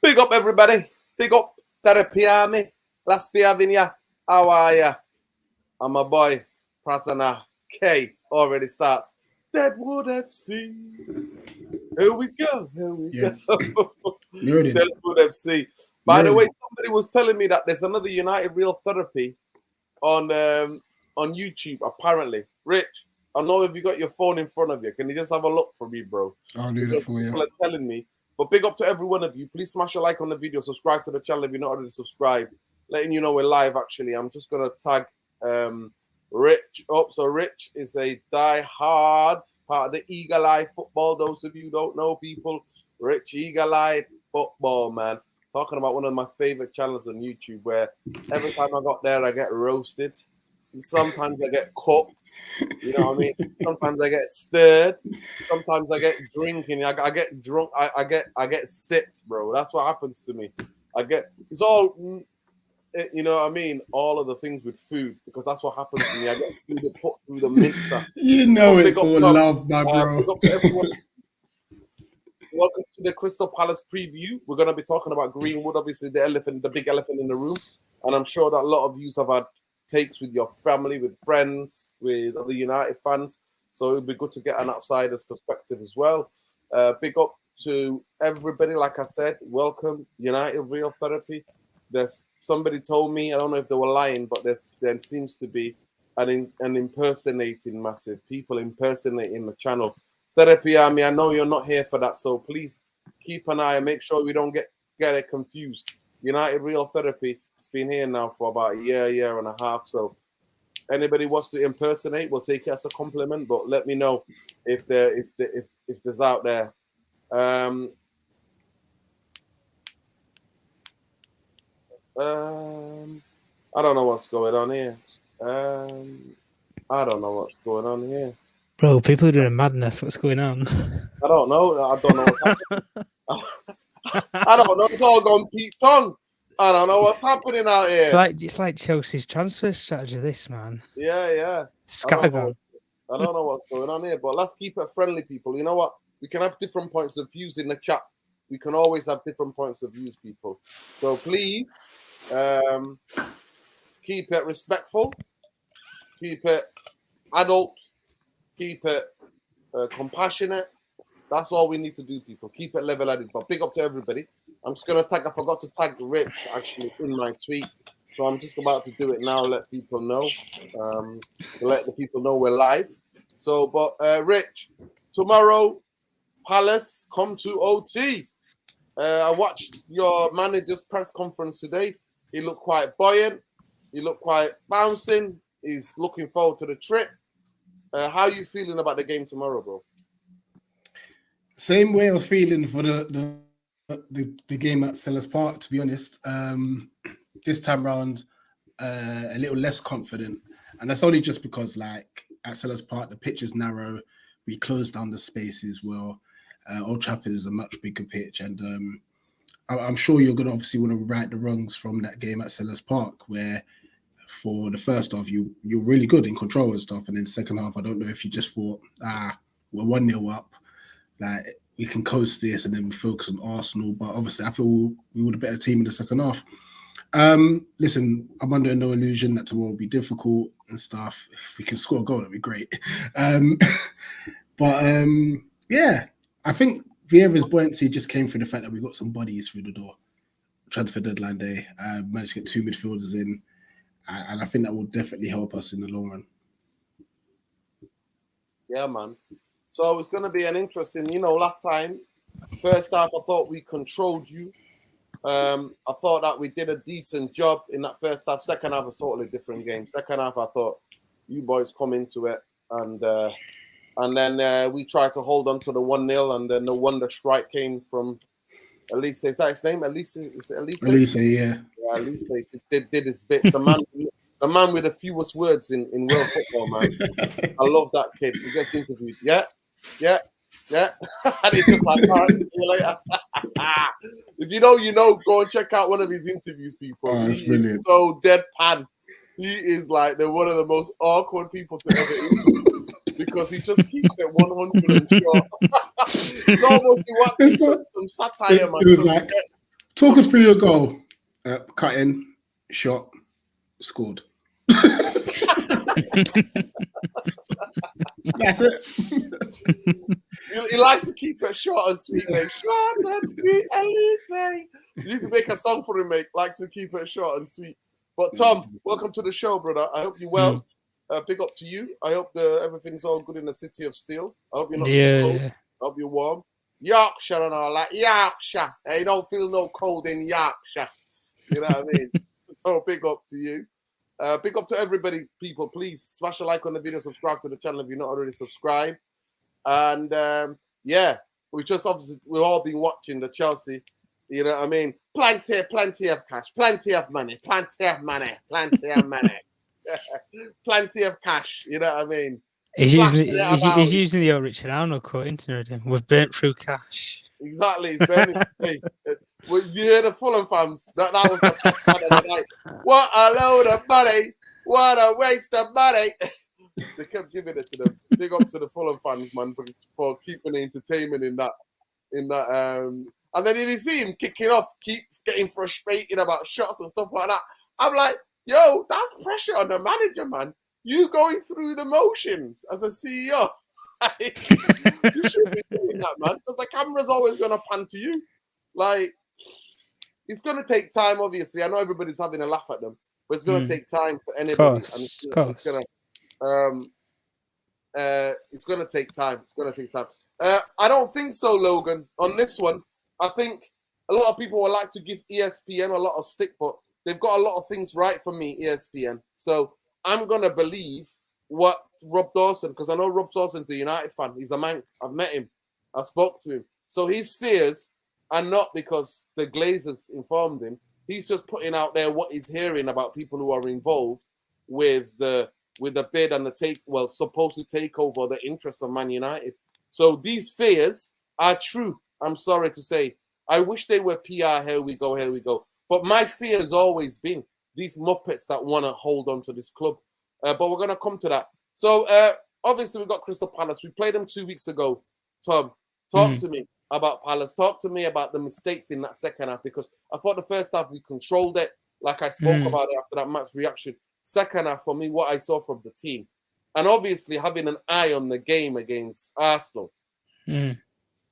Big up everybody. Big up Therapy Army. Las Piavinia. How are ya? And my boy Prasanna K already starts. Deadwood FC. Here we go. Here we go. Deadwood FC. By the way, somebody was telling me that there's another United Real Therapy on YouTube, apparently. Rich, I know if you got your phone in front of you, can you just have a look for me, bro? I'll do that for you. People are telling me. But big up to every one of you. Please smash a like on the video. Subscribe to the channel if you're not already subscribed. Letting you know we're live, actually. I'm just going to tag Rich up. So Rich is a die-hard part of the Eagle Eye football. Those of you who don't know, people, Rich Eagle Eye football, man. Talking about one of my favorite channels on YouTube where every time I got there, I get roasted. Sometimes I get cooked, you know what I mean? Sometimes I get stirred. Sometimes I get drinking. I get drunk. I get sipped, bro. That's what happens to me. It's all, you know what I mean? All of the things with food, because that's what happens to me. I get food put through the mixer. You know it's all love, my bro. Big up to everyone. Welcome to the Crystal Palace preview. We're going to be talking about Greenwood, obviously the big elephant in the room. And I'm sure that a lot of you have had takes with your family, with friends, with other United fans. So it would be good to get an outsider's perspective as well. Big up to everybody. Like I said, welcome, United Real Therapy. There's somebody told me, I don't know if they were lying, but there seems to be an impersonating massive people impersonating the channel. Therapy Army, I know you're not here for that, so please keep an eye and make sure we don't get it confused. United Real Therapy, it's been here now for about a year and a half, so anybody wants to impersonate, we'll take it as a compliment, but let me know if there's out there. I don't know what's going on here. I don't know what's going on here. Bro, people are doing madness. What's going on? I don't know. I don't know what's happening. I don't know. It's all gone Pete Tong. I don't know what's happening out here. It's like Chelsea's transfer strategy, this, man. Yeah. Scattergun. I don't know what's going on here, but let's keep it friendly, people. You know what? We can have different points of views in the chat. We can always have different points of views, people. So please keep it respectful. Keep it adult. Keep it compassionate. That's all we need to do, people. Keep it level-headed. But big up to everybody. I'm just going to tag. I forgot to tag Rich, actually, in my tweet. So I'm just about to do it now, let people know. To let the people know we're live. So, but Rich, tomorrow, Palace come to OT. I watched your manager's press conference today. He looked quite buoyant. He looked quite bouncing. He's looking forward to the trip. How are you feeling about the game tomorrow, bro? Same way I was feeling for the game at Sellers Park, to be honest. This time round, a little less confident. And that's only just because, like, at Sellers Park, the pitch is narrow. We closed down the spaces well. Old Trafford is a much bigger pitch. And I'm sure you're going to obviously want to right the wrongs from that game at Sellers Park, where for the first half, you're really good in control and stuff. And then second half, I don't know if you just thought, we're 1-0 up. Like, we can coast this and then we focus on Arsenal. But obviously, I feel we were the better team in the second half. Listen, I'm under no illusion that tomorrow will be difficult and stuff. If we can score a goal, that'd be great. Yeah, I think Vieira's buoyancy just came through the fact that we got some bodies through the door. Transfer deadline day. Managed to get 2 midfielders in. And I think that will definitely help us in the long run. Yeah, man. So it's going to be an interesting, last time, first half, I thought we controlled you. I thought that we did a decent job in that first half. Second half, a totally different game. Second half, I thought you boys come into it. And then we tried to hold on to the 1-0. And then the wonder strike came from Elise. Is that his name? Elise? Is it Elise? Elise, yeah. Yeah, Elise did his bits. The man with the fewest words in world football, man. I love that kid. He gets interviewed. Yeah. And he's just like, all right, see you later. If you know, you know. Go and check out one of his interviews, people. Oh, that's he brilliant. Is so deadpan. He is like one of the most awkward people to ever interview. because he just keeps it 100 and short. It's almost you want It's like- some satire, man. It was like, talk us through your goal. Cut in, shot, scored. That's it. He likes to keep it short and sweet, mate. Short and sweet, Elise. You need to make a song for him, mate. Likes to keep it short and sweet. But Tom, welcome to the show, brother. I hope you're well. Big up to you. I hope everything's all good in the city of steel. I hope you're not too cold. I hope you're warm. Yorkshire and all that. Yorkshire. You don't feel no cold in Yorkshire. You know what I mean? So big up to you. Big up to everybody, people. Please smash a like on the video, subscribe to the channel if you're not already subscribed. And yeah, we've all been watching the Chelsea. You know what I mean? Plenty of cash, plenty of money, plenty of money. Plenty of cash. You know what I mean? He's using the old Richard Arnold quote, isn't he? We've burnt through cash. Exactly. You hear the Fulham fans? That was the best part of the night. What a load of money! What a waste of money! They kept giving it to them. Big up to the Fulham fans, man, for keeping the entertainment in that. And then you see him kicking off, keep getting frustrated about shots and stuff like that. I'm like, yo, that's pressure on the manager, man. You going through the motions as a CEO. Like, you should be doing that, man, because the camera's always going to pan to you. Like, it's going to take time, obviously. I know everybody's having a laugh at them, but it's going to take time for anybody. Of course. It's going to take time. It's going to take time. I don't think so, Logan. On this one, I think a lot of people would like to give ESPN a lot of stick, but they've got a lot of things right for me, ESPN. So I'm going to believe what Rob Dawson, because I know Rob Dawson's a United fan. He's a man. I've met him. I spoke to him. So his fears are not because the Glazers informed him. He's just putting out there what he's hearing about people who are involved with the bid and the supposed takeover, the interests of Man United. So these fears are true. I'm sorry to say. I wish they were PR. Here we go. But my fear has always been these Muppets that want to hold on to this club. But we're going to come to that. So obviously we've got Crystal Palace. We played them 2 weeks ago. Tom, talk to me about Palace. Talk to me about the mistakes in that second half, because I thought the first half we controlled it, like I spoke about it after that match reaction. Second half, for me, what I saw from the team. And obviously having an eye on the game against Arsenal. And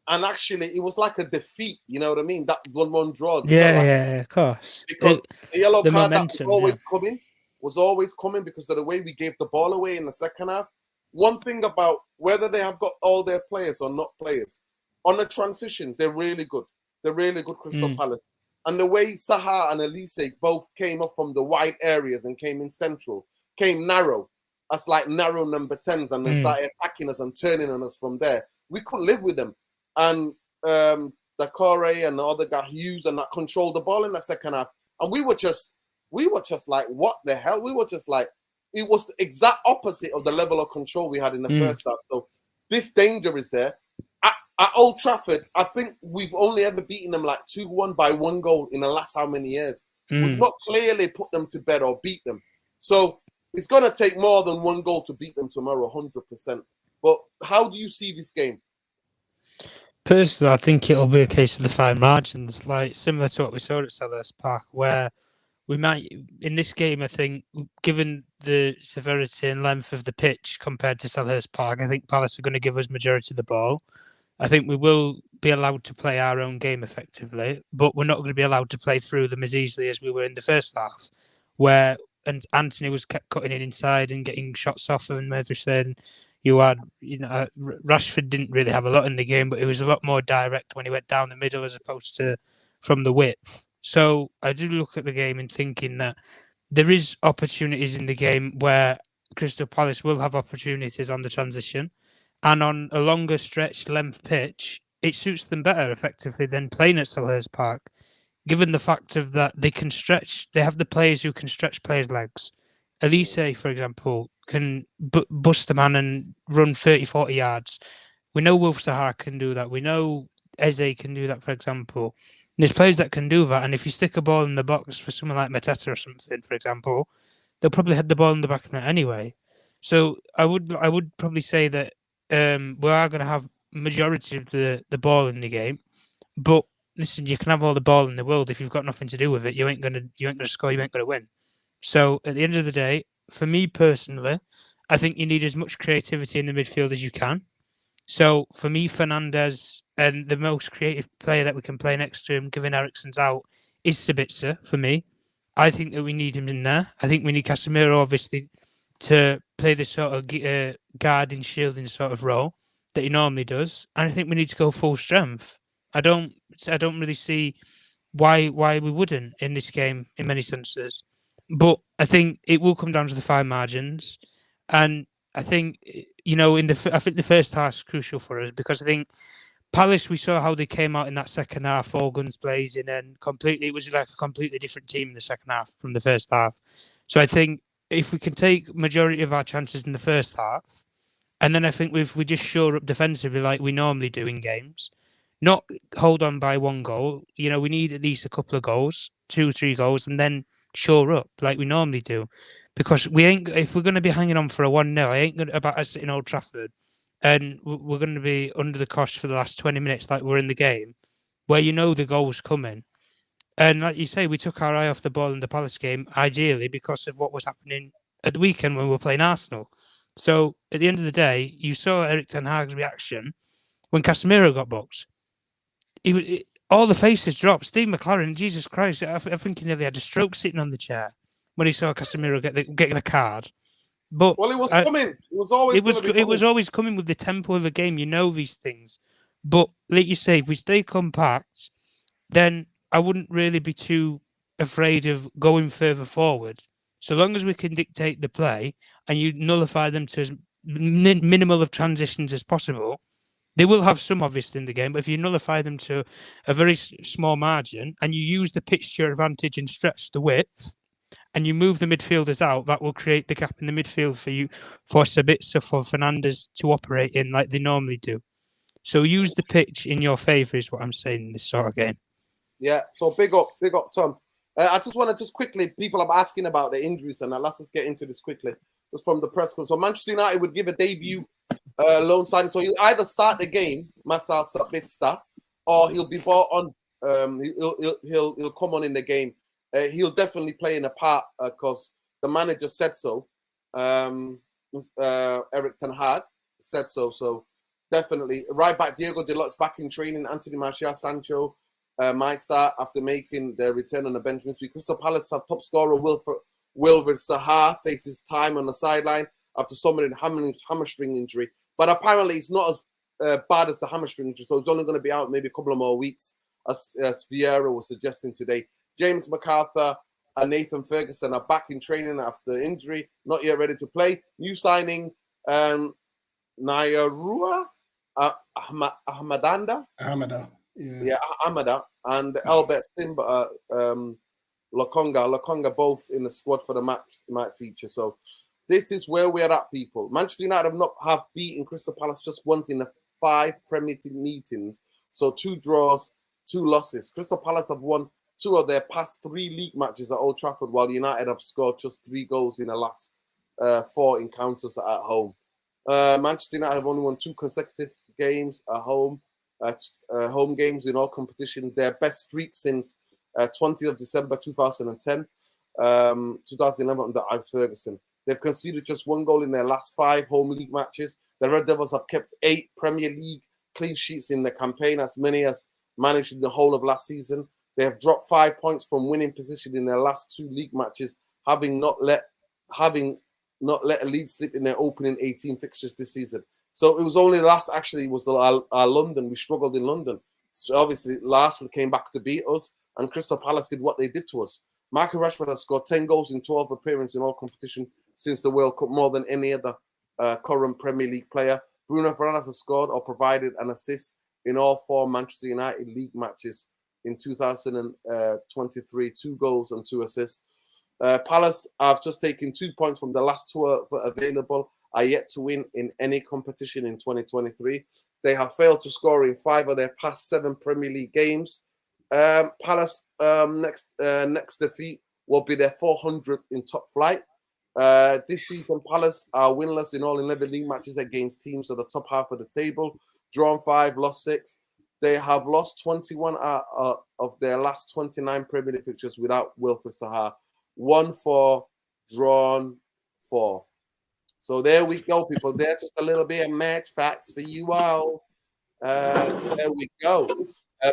actually, it was like a defeat, you know what I mean? That 1-1 draw. Yeah, of course. Because the yellow card momentum, that was always coming because of the way we gave the ball away in the second half. One thing about whether they have got all their players or not players, on the transition, they're really good. They're really good, Crystal Palace. And the way Saha and Elise both came up from the wide areas and came in central, came narrow, as like narrow number 10s, and then started attacking us and turning on us from there. We couldn't live with them. And the Corey and the other guy, Hughes, and that controlled the ball in the second half. And we were just like, what the hell? We were just like, it was the exact opposite of the level of control we had in the first half. So this danger is there. At Old Trafford, I think we've only ever beaten them like 2-1 by 1 goal in the last how many years. We've not clearly put them to bed or beat them. So it's going to take more than 1 goal to beat them tomorrow, 100%. But how do you see this game? Personally, I think it'll be a case of the fine margins, like similar to what we saw at Selhurst Park, where we might, in this game, I think, given the severity and length of the pitch compared to Selhurst Park, I think Palace are going to give us majority of the ball. I think we will be allowed to play our own game effectively, but we're not going to be allowed to play through them as easily as we were in the first half, where Anthony was kept cutting in inside and getting shots off and everything. Rashford didn't really have a lot in the game, but it was a lot more direct when he went down the middle as opposed to from the width. So I do look at the game and thinking that there is opportunities in the game where Crystal Palace will have opportunities on the transition, and on a longer stretch length pitch, it suits them better effectively than playing at Selhurst Park, given the fact of that they can stretch. They have the players who can stretch players' legs. Elise, for example, can bust a man and run 30, 40 yards. We know Wilf Zaha can do that. We know Eze can do that, for example. There's players that can do that, and if you stick a ball in the box for someone like Mateta or something, for example, they'll probably head the ball in the back of the net anyway. So I would probably say that we are going to have majority of the ball in the game, but listen, you can have all the ball in the world if you've got nothing to do with it. You ain't gonna score. You ain't gonna win. So at the end of the day, for me personally, I think you need as much creativity in the midfield as you can. So for me, Fernandez and the most creative player that we can play next to him, given Eriksen's out, is Sabitzer for me. I think that we need him in there. I think we need Casemiro, obviously, to play the sort of guarding, shielding sort of role that he normally does. And I think we need to go full strength. I don't really see why we wouldn't in this game in many senses. But I think it will come down to the fine margins, and I think I think the first half is crucial for us because I think Palace, we saw how they came out in that second half, all guns blazing, and completely it was like a completely different team in the second half from the first half. So I think if we can take majority of our chances in the first half, and then I think if we just shore up defensively like we normally do in games, not hold on by one goal. We need at least a couple of goals, 2, 3 goals, and then shore up like we normally do. Because we ain't if we're going to be hanging on for a 1-0, I ain't going about us in Old Trafford, and we're going to be under the cosh for the last 20 minutes like we're in the game, where the goal's coming. And like you say, we took our eye off the ball in the Palace game, ideally because of what was happening at the weekend when we were playing Arsenal. So at the end of the day, you saw Eric Tenhag's reaction when Casemiro got booked. All the faces dropped. Steve McLaren, Jesus Christ, I think he nearly had a stroke sitting on the chair when he saw Casemiro get the card. But Well, it was coming. It was always it was always coming with the tempo of a game. You know these things. But like you say, if we stay compact, then I wouldn't really be too afraid of going further forward. So long as we can dictate the play and you nullify them to as minimal of transitions as possible, they will have some obviously in the game, but if you nullify them to a very small margin and you use the pitch to your advantage and stretch the width, and you move the midfielders out, that will create the gap in the midfield for Sabitzer, for Fernandez to operate in like they normally do. So use the pitch in your favour is what I'm saying in this sort of game. Yeah, so big up, Tom. I just want to quickly, people are asking about the injuries, and let's just get into this quickly, just from the press conference. So Manchester United would give a debut loan signing, so he'll either start the game, Massa Sabitzer, or he'll be brought on. He'll come on in the game. He'll definitely play in a part because the manager said so. Eric Tenhag said so. So definitely right back. Diego Dalot's back in training. Anthony Martial, Sancho might start after making their return on the bench this week. Crystal Palace have top scorer Wilfred Zaha faces time on the sideline after suffering hamstring injury. But apparently it's not as bad as the hamstring injury, so he's only going to be out maybe a couple of more weeks, as Vieira was suggesting today. James MacArthur and Nathan Ferguson are back in training after injury, not yet ready to play. New signing, Nairua Ahmadanda. Yeah, Ahmada and Albert Simba Lokonga both in the squad for the match might feature. So this is where we're at, people. Manchester United have beaten Crystal Palace just once in the 5 Premier League meetings. So 2 draws, 2 losses. Crystal Palace have won 2 of their past 3 league matches at Old Trafford, while United have scored just 3 goals in the last 4 encounters at home. Manchester United have only won 2 consecutive games at home. Home games in all competition, their best streak since 20th of December 2010, 2011 under Alex Ferguson. They've conceded just 1 goal in their last 5 home league matches. The Red Devils have kept 8 Premier League clean sheets in the campaign, as many as managed in the whole of last season. They have dropped 5 points from winning position in their last 2 league matches, having not let a lead slip in their opening 18 fixtures this season. So it was only our London. We struggled in London. So obviously, lastly came back to beat us, and Crystal Palace did what they did to us. Marcus Rashford has scored 10 goals in 12 appearances in all competition since the World Cup, more than any other current Premier League player. Bruno Fernandes has scored or provided an assist in all 4 Manchester United league matches in 2023, 2 goals and 2 assists. Palace have just taken 2 points from the last 2 available, are yet to win in any competition in 2023. They have failed to score in 5 of their past 7 Premier League games. Palace next defeat will be their 400th in top flight. This season, Palace are winless in all 11 league matches against teams at the top half of the table. Drawn 5, lost 6. They have lost 21 out of their last 29 Premier League fixtures without Wilfred Zaha. 1-4, drawn 4. So there we go, people. There's just a little bit of match facts for you all. There we go.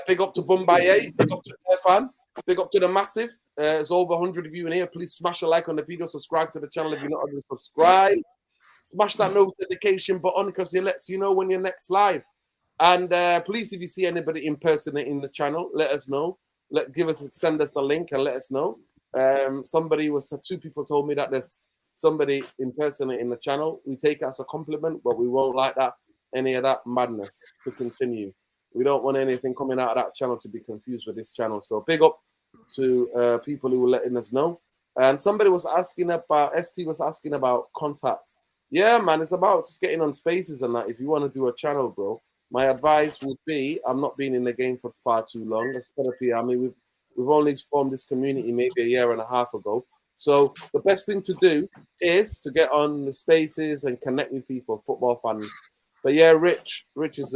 Big up to Bombay, big up to Irfan, big up to the Massive. It's over 100 of you in here. Please smash a like on the video, subscribe to the channel if you're not already subscribed. Smash that notification button because it lets you know when you're next live. And please, if you see anybody impersonating the channel, let us know. Send us a link and let us know. Two people told me that there's somebody impersonating the channel. We take it as a compliment, but we won't like any of that madness to continue. We don't want anything coming out of that channel to be confused with this channel. So big up to people who were letting us know. And somebody was asking about, ST was asking about contacts. Yeah, man, it's about just getting on spaces and that. If you want to do a channel, bro, my advice would be, I'm not been in the game for far too long. That's therapy. I mean, we've only formed this community maybe a year and a half ago. So the best thing to do is to get on the spaces and connect with people, football fans. But yeah, Rich is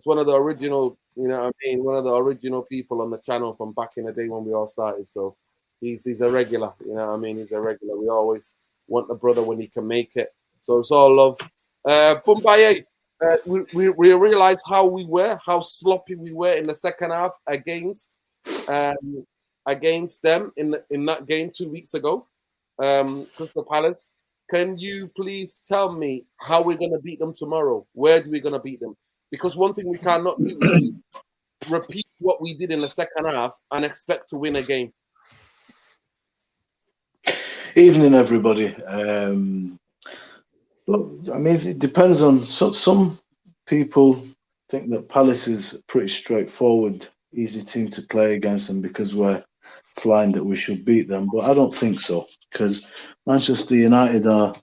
one of the original, you know what I mean, one of the original people on the channel from back in the day when we all started. So he's a regular, you know what I mean? He's a regular. We always want the brother when he can make it. So it's all love. Bombay, we realized how sloppy we were in the second half against them in that game 2 weeks ago, Crystal Palace. Can you please tell me how we're going to beat them tomorrow? Where are we going to beat them? Because one thing we cannot do is repeat what we did in the second half and expect to win a game. Evening, everybody. Look, I mean, it depends on some people think that Palace is a pretty straightforward, easy team to play against them because we're flying that we should beat them. But I don't think so, because Manchester United are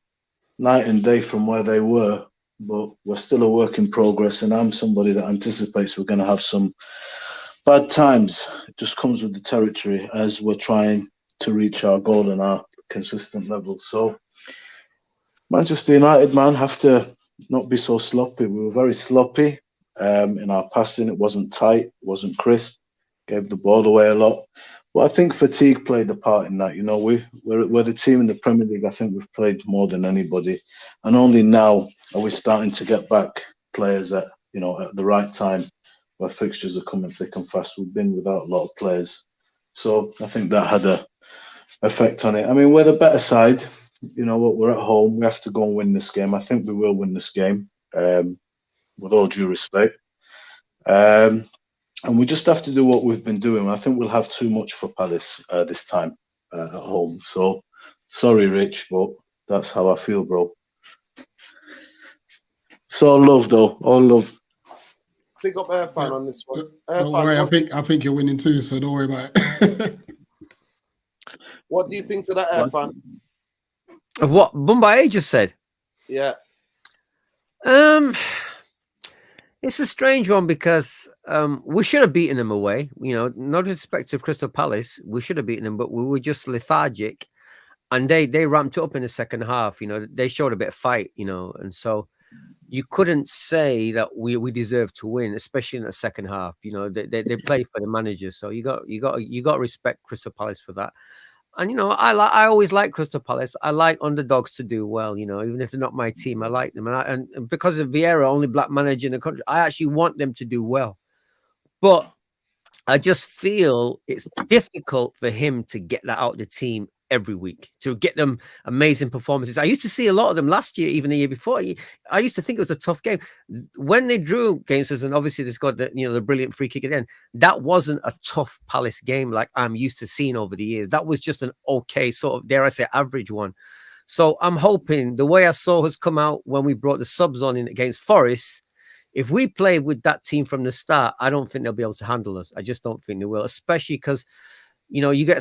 night and day from where they were, but we're still a work in progress. And I'm somebody that anticipates we're going to have some bad times. It just comes with the territory as we're trying to reach our goal and our consistent level. So Manchester United, man, have to not be so sloppy. We were very sloppy in our passing. It wasn't tight, it wasn't crisp, gave the ball away a lot. But I think fatigue played a part in that. You know, we're the team in the Premier League. I think we've played more than anybody, and only now are we starting to get back players at the right time, where fixtures are coming thick and fast. We've been without a lot of players, so I think that had a effect on it. I mean, we're the better side. You know what? We're at home. We have to go and win this game. I think we will win this game, with all due respect. And we just have to do what we've been doing. I think we'll have too much for Palace this time at home. So, sorry, Rich, but that's how I feel, bro. It's all love, though. All love. Big up Irfan on this one. Don't worry, I think you're winning too, so don't worry about it. What do you think to that, Irfan? Of what Bombay just said? Yeah. It's a strange one because we should have beaten them away. You know, no disrespect to Crystal Palace, we should have beaten them, but we were just lethargic, and they ramped up in the second half. You know, they showed a bit of fight. You know, and so you couldn't say that we deserved to win, especially in the second half. You know, they played for the manager, so you got to respect Crystal Palace for that. And you know, I always like Crystal Palace. I like underdogs to do well. You know, even if they're not my team, I like them. And because of Vieira, only black manager in the country, I actually want them to do well. But I just feel it's difficult for him to get that out of the team every week, to get them amazing performances. I used to see a lot of them last year, even the year before. I used to think it was a tough game. When they drew against us, and obviously they got the brilliant free kick at the end, that wasn't a tough Palace game like I'm used to seeing over the years. That was just an okay sort of, dare I say, average one. So I'm hoping the way I saw us come out when we brought the subs on in against Forest, if we play with that team from the start, I don't think they'll be able to handle us. I just don't think they will, especially because we had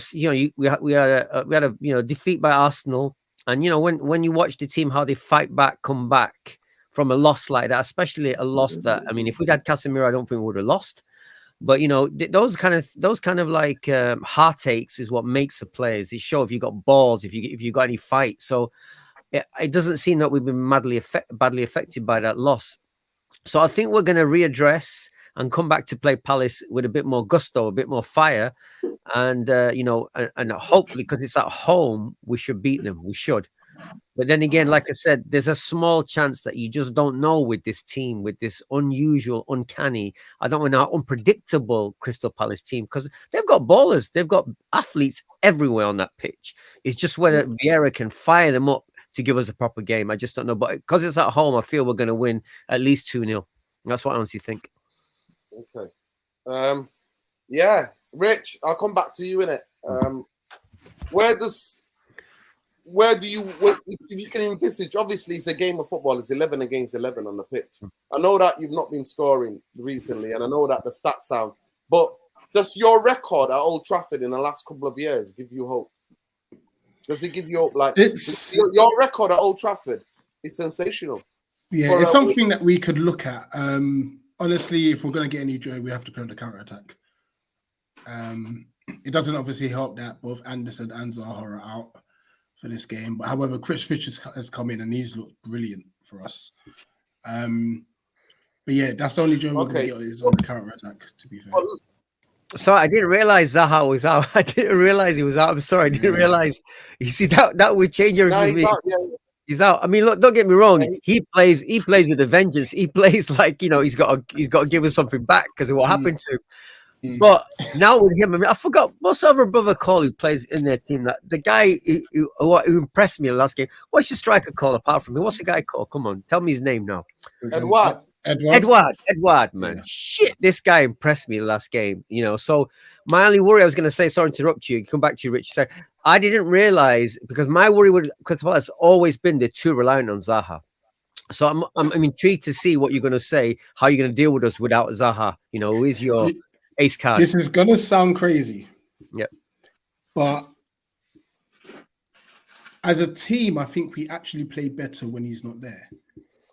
a defeat by Arsenal, and when you watch the team how they fight back, come back from a loss like that, especially a loss that, I mean, if we'd had Casemiro, I don't think we would have lost. But those kind of like heartaches is what makes the players. It show if you got balls, if you got any fight. So it doesn't seem that we've been badly affected by that loss. So I think we're going to readdress and come back to play Palace with a bit more gusto, a bit more fire, and and hopefully, because it's at home, we should beat them. We should. But then again, like I said, there's a small chance that you just don't know with this team, with this unusual, uncanny, I don't know, unpredictable Crystal Palace team, because they've got ballers, they've got athletes everywhere on that pitch. It's just whether Vieira can fire them up to give us a proper game. I just don't know. But because it's at home, I feel we're going to win at least 2-0. That's what I honestly think. Okay. Yeah, Rich, I'll come back to you in it. Where do you, if you can envisage, obviously it's a game of football, it's 11 against 11 on the pitch. I know that you've not been scoring recently, and I know that the stats sound, but does your record at Old Trafford in the last couple of years give you hope? Does it give you hope? Like, your record at Old Trafford is sensational. Yeah, it's something that we could look at. Honestly, if we're going to get any joy, we have to play on the counter-attack. It doesn't obviously help that both Anderson and Zaha are out for this game. But however, Chris Fisher has come in and he's looked brilliant for us. But yeah, that's the only joy we're going to get is on the counter-attack, to be fair. So I didn't realize Zaha was out. I didn't realize he was out. I'm sorry, I didn't realize. You see, that would change everything. He's out. I mean, look, don't get me wrong. He plays with a vengeance. He plays like, he's got to give us something back because of what happened to him. But now with him, I mean, I forgot what's our brother called who plays in their team. That the guy who impressed me last game. What's your striker called apart from him? What's the guy called? Come on, tell me his name now. Edward, man. Yeah. Shit, this guy impressed me last game. So my only worry, I was going to say, sorry to interrupt you. Come back to you, Rich. I didn't realize because my worry would, because it's always been they're too reliant on Zaha. So I'm intrigued to see what you're going to say, how you're going to deal with us without Zaha. Who is your ace card? This is going to sound crazy. Yep. But as a team, I think we actually play better when he's not there.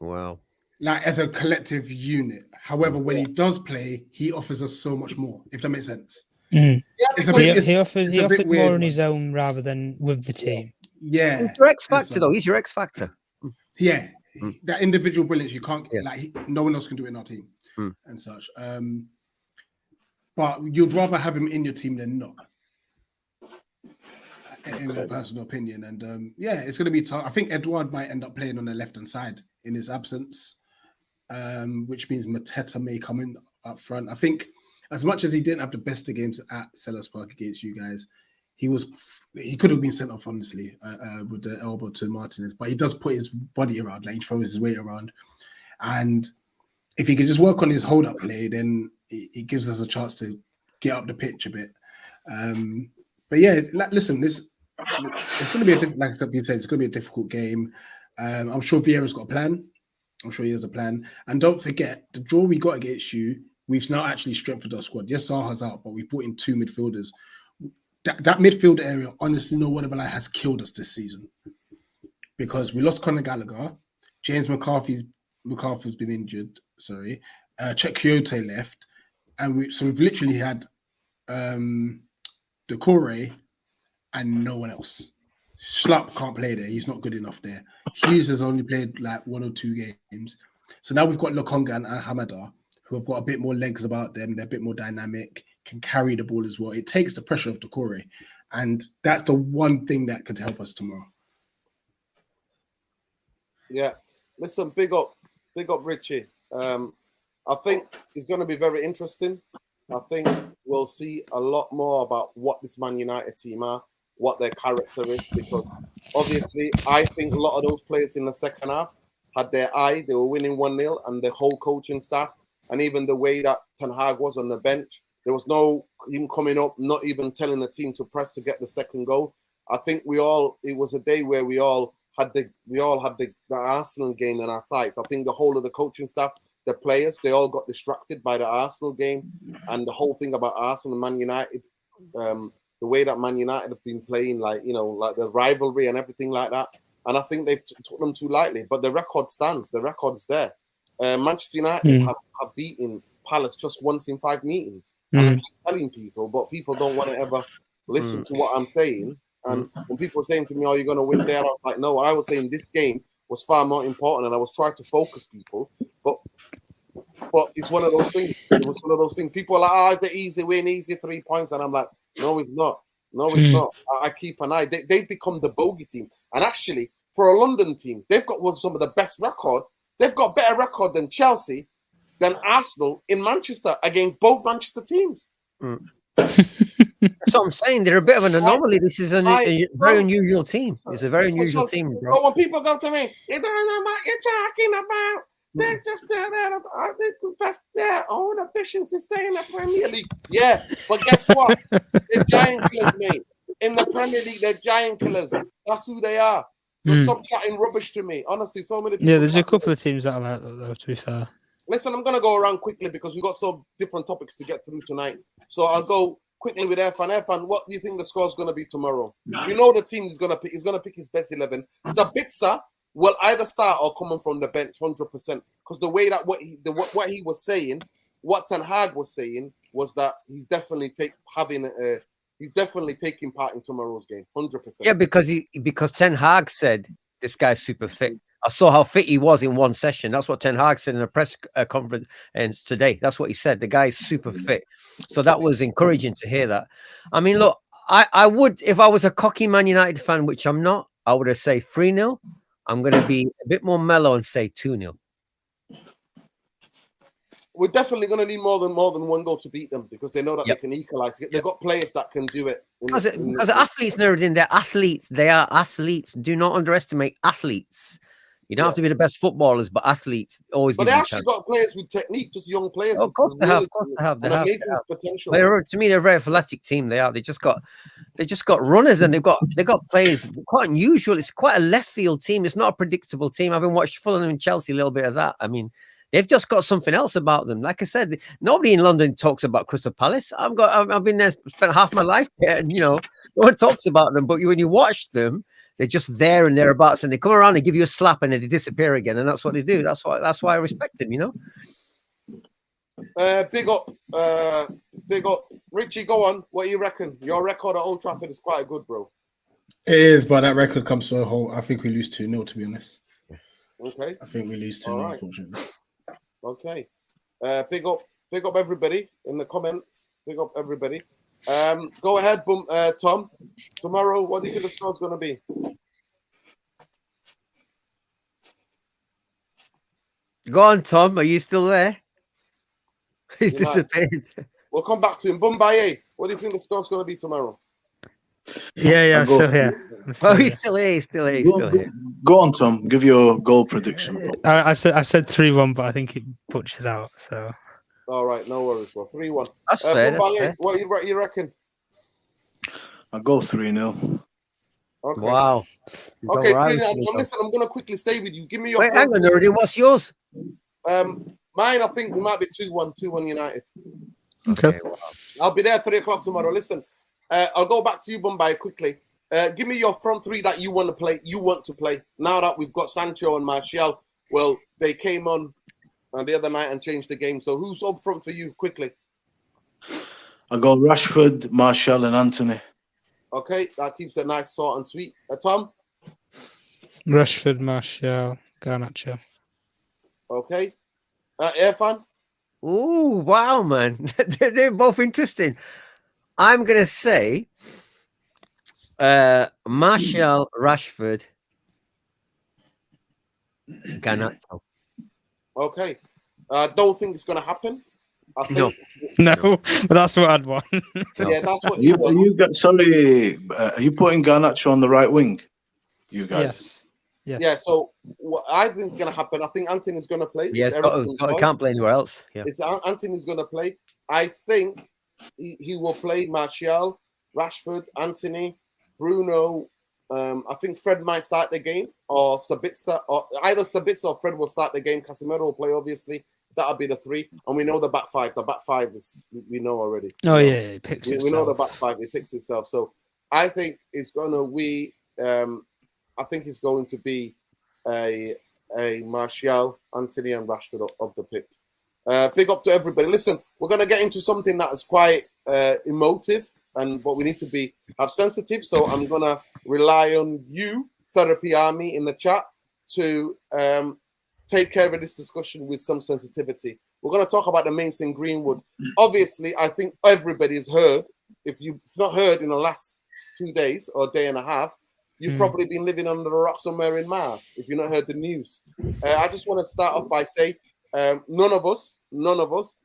Wow. Like as a collective unit. However, when he does play, he offers us so much more, if that makes sense. He offered more on his own rather than with the team. Yeah. He's your X factor, though. He's your X factor. Yeah. That individual brilliance, you can't, no one else can do it in our team and such. But you'd rather have him in your team than not. In my personal opinion. And it's going to be tough. I think Edouard might end up playing on the left-hand side in his absence, which means Mateta may come in up front. I think as much as he didn't have the best of games at Selhurst Park against you guys, he could have been sent off, honestly, with the elbow to Martinez. But he does put his body around, like he throws his weight around. And if he could just work on his hold-up play, then it gives us a chance to get up the pitch a bit. But yeah, listen, it's going to be like you said, it's going to be a difficult game. I'm sure Vieira's got a plan. I'm sure he has a plan. And don't forget, the draw we got against you, we've now actually strengthened our squad. Yes, Zaha's out, but we've brought in 2 midfielders. That midfield area, honestly, no whatever lie has killed us this season. Because we lost Conor Gallagher. James McCarthy's been injured. Sorry. Czech Kyoto left. And we've literally had Decore and no one else. Schlupp can't play there. He's not good enough there. Hughes has only played like 1 or 2 games. So now we've got Lokonga and Hamada, who have got a bit more legs about them. They're a bit more dynamic, can carry the ball as well. It takes the pressure off Decore. And that's the one thing that could help us tomorrow. Yeah. Listen, big up Richie. I think it's going to be very interesting. I think we'll see a lot more about what this Man United team are, what their character is, because obviously I think a lot of those players in the second half had their eye. They were winning 1-0, and the whole coaching staff, and even the way that Tenhag was on the bench, there was no him coming up, not even telling the team to press to get the second goal. I think it was a day where we all had the Arsenal game in our sights. I think the whole of the coaching staff, the players, they all got distracted by the Arsenal game and the whole thing about Arsenal and Man United, the way that Man United have been playing, like the rivalry and everything like that. And I think they've took them too lightly. But the record stands. The record's there. Manchester United have beaten Palace just once in 5 meetings. And I keep telling people, but people don't want to ever listen to what I'm saying. And when people are saying to me, "Oh, you're going to win there," I was like, "No." I was saying this game was far more important, and I was trying to focus people. But it's one of those things. It was one of those things. People are like, "Oh, it's an easy win, easy 3 points," and I'm like, "No, it's not. No, it's not." I keep an eye. They've become the bogey team, and actually, for a London team, they've got some of the best record. They've got better record than Chelsea, than Arsenal in Manchester against both Manchester teams. That's what I'm saying. They're a bit of an anomaly. This is a very unusual team. It's a very unusual team, bro. So when people go to me, "You don't know what you're talking about. They're just they're the best. They're own ambition to stay in the Premier League." Yeah, but guess what? They're giant killers, mate. In the Premier League, they're giant killers. That's who they are. So stop chatting rubbish to me. Honestly, so many people. Yeah, there's a couple of teams that I like, though, to be fair. Listen, I'm going to go around quickly because we've got so different topics to get through tonight. So I'll go quickly with Irfan. Irfan, what do you think the score's going to be tomorrow? You know the team is going to pick. He's going to pick his best 11. Sabitzer will either start or come on from the bench, 100%. Because the way that what he was saying, what Tenhag was saying, was that he's definitely taking part in tomorrow's game, 100%. Yeah, because Ten Hag said this guy's super fit. I saw how fit he was in one session. That's what Ten Hag said in a press conference today. That's what he said. The guy's super fit. So that was encouraging to hear that. I mean, look, I would, if I was a cocky Man United fan, which I'm not, I would have said 3-0. I'm going to be a bit more mellow and say 2-0. We're definitely going to need more than one goal to beat them because they know that they can equalize. They've got players that can do it. Because athletes, Nuruddin, they're athletes. They are athletes. Do not underestimate athletes. You don't have to be the best footballers, but athletes always. But they actually got players with technique, just young players. Oh, of course they have. Of course they have. They have amazing potential. To me, they're a very athletic team. They are. They just got runners, and they've got players quite unusual. It's quite a left field team. It's not a predictable team. I've been watching Fulham and Chelsea a little bit of that. I mean, they've just got something else about them. Like I said, nobody in London talks about Crystal Palace. I've been there, spent half my life there, and no one talks about them. But when you watch them, they're just there and thereabouts, and they come around and give you a slap, and then they disappear again, and that's what they do. That's why I respect them. Big up, Richie. Go on. What do you reckon? Your record at Old Trafford is quite good, bro. It is, but that record comes to a whole. I think we lose 2-0, to be honest. Okay. I think we lose 2-0, unfortunately. Okay. Big up everybody in the comments. Big up everybody. Go ahead, Tom. Tomorrow, what do you think the score's going to be? Go on, Tom. Are you still there? He's disappeared. We'll come back to him. Bumbaye, what do you think the score's going to be tomorrow? Yeah, I'm still here. He's still here. Go on, Tom. Give your goal prediction. I said 3-1, but I think he butchered out. So. All right, no worries, bro. 3-1. That's fair. Bumbaye, what you reckon? I'll go 3-0. Okay. Wow. Okay, 3-0. Listen, I'm going to quickly stay with you. Give me your. Wait, hang on, already. What's yours? Mine, I think we might be 2-1 United. Okay. Wow. I'll be there at 3 o'clock tomorrow. Listen, I'll go back to you, Bombay, quickly. Give me your front three that you want to play. Now that we've got Sancho and Martial, well, they came on the other night and changed the game. So who's up front for you, quickly? I'll go Rashford, Martial, and Anthony. Okay, that keeps it nice, short and sweet. Tom? Rashford, Martial, Garnacho. Okay. Irfan? Ooh, wow, man. They're both interesting. I'm going to say Martial, Rashford, Garnacho. Okay. I don't think it's going to happen. I think, No, but that's what I'd want. Yeah, that's what Are you putting Garnacho on the right wing? You guys? Yes. Yeah, so what I think is going to happen, I think Anthony's going to play. Yes, can't play anywhere else. Yeah. Anthony's going to play. I think he will play Martial, Rashford, Anthony, Bruno. I think Fred might start the game, or Sabitzer, or either Sabitzer or Fred will start the game. Casemiro will play, obviously. That'll be the three. And we know the back five. The back five is, we know already. Oh, yeah, it picks itself. We know the back five. It picks itself. So I think it's going to, I think it's going to be a Martial, Anthony, and Rashford of the pick. Big up to everybody. Listen, we're gonna get into something that is quite emotive, but we need to have sensitive. So I'm gonna rely on you, Therapy Army, in the chat to take care of this discussion with some sensitivity. We're gonna talk about the Mason Greenwood. Obviously, I think everybody's heard. If you've not heard in the last 2 days or day and a half, you've probably been living under a rock somewhere in Mars. If you've not heard the news, I just want to start off by saying none of us,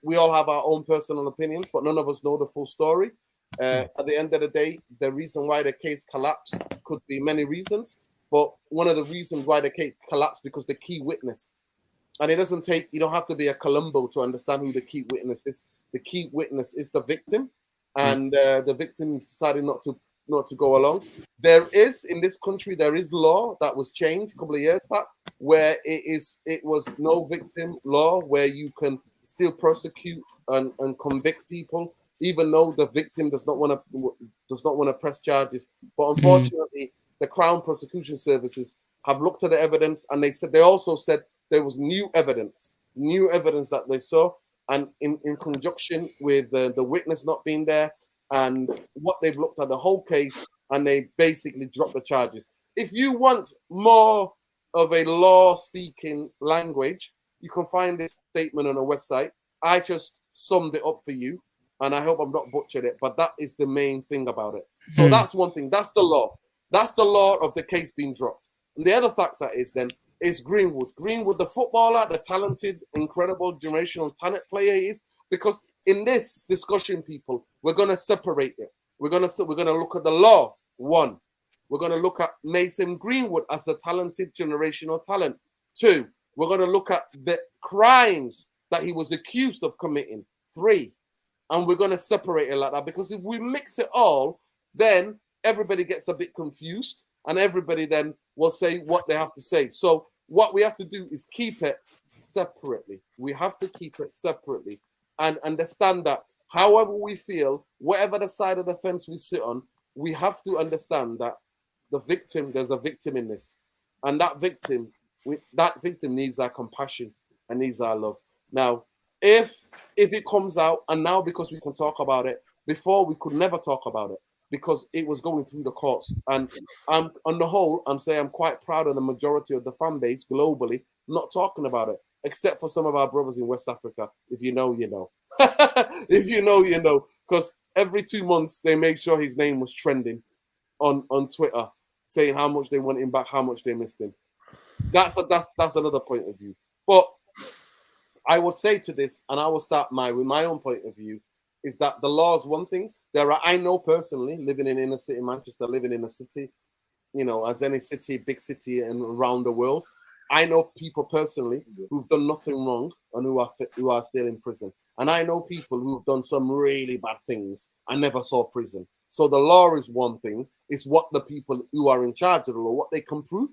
we all have our own personal opinions, but none of us know the full story. At the end of the day, the reason why the case collapsed could be many reasons, but one of the reasons why the case collapsed because the key witness, and it doesn't take, you don't have to be a Columbo to understand who the key witness is. The key witness is the victim, and the victim decided not to go along. There is, in this country, there is law that was changed a couple of years back where it was no victim law, where you can still prosecute and convict people even though the victim does not want to press charges. But unfortunately, the Crown Prosecution Services have looked at the evidence, and they also said there was new evidence that they saw, and in conjunction with the witness not being there, and what they've looked at the whole case, and they basically dropped the charges. If you want more of a law-speaking language, you can find this statement on a website. I just summed it up for you, and I hope I'm not butchered it, but that is the main thing about it. So that's one thing. That's the law. That's the law of the case being dropped. And the other factor is Greenwood. Greenwood, the footballer, the talented, incredible, generational talent player he is, because in this discussion, people, we're going to separate it. We're going to look at the law, one. We're going to look at Mason Greenwood as a talented generational talent. Two, we're going to look at the crimes that he was accused of committing. Three, and we're going to separate it like that, because if we mix it all, then everybody gets a bit confused, and everybody then will say what they have to say. So what we have to do is keep it separately. We have to keep it separately and understand that however we feel, whatever the side of the fence we sit on, we have to understand that there's a victim in this. And that victim needs our compassion and needs our love. Now, if it comes out, and now because we can talk about it, before we could never talk about it because it was going through the courts. And I'm on the whole, I'm saying I'm quite proud of the majority of the fan base globally not talking about it, except for some of our brothers in West Africa. If you know, you know. If you know, you know. Because every 2 months they made sure his name was trending on Twitter, saying how much they want him back, how much they missed him. That's another point of view. But I would say to this, and I will start with my own point of view, is that the law is one thing. I know personally, living in inner city Manchester, living in a city, you know, as any city, big city, and around the world, I know people personally who've done nothing wrong and who are still in prison. And I know people who've done some really bad things and never saw prison. So the law is one thing. It's what the people who are in charge of the law, what they can prove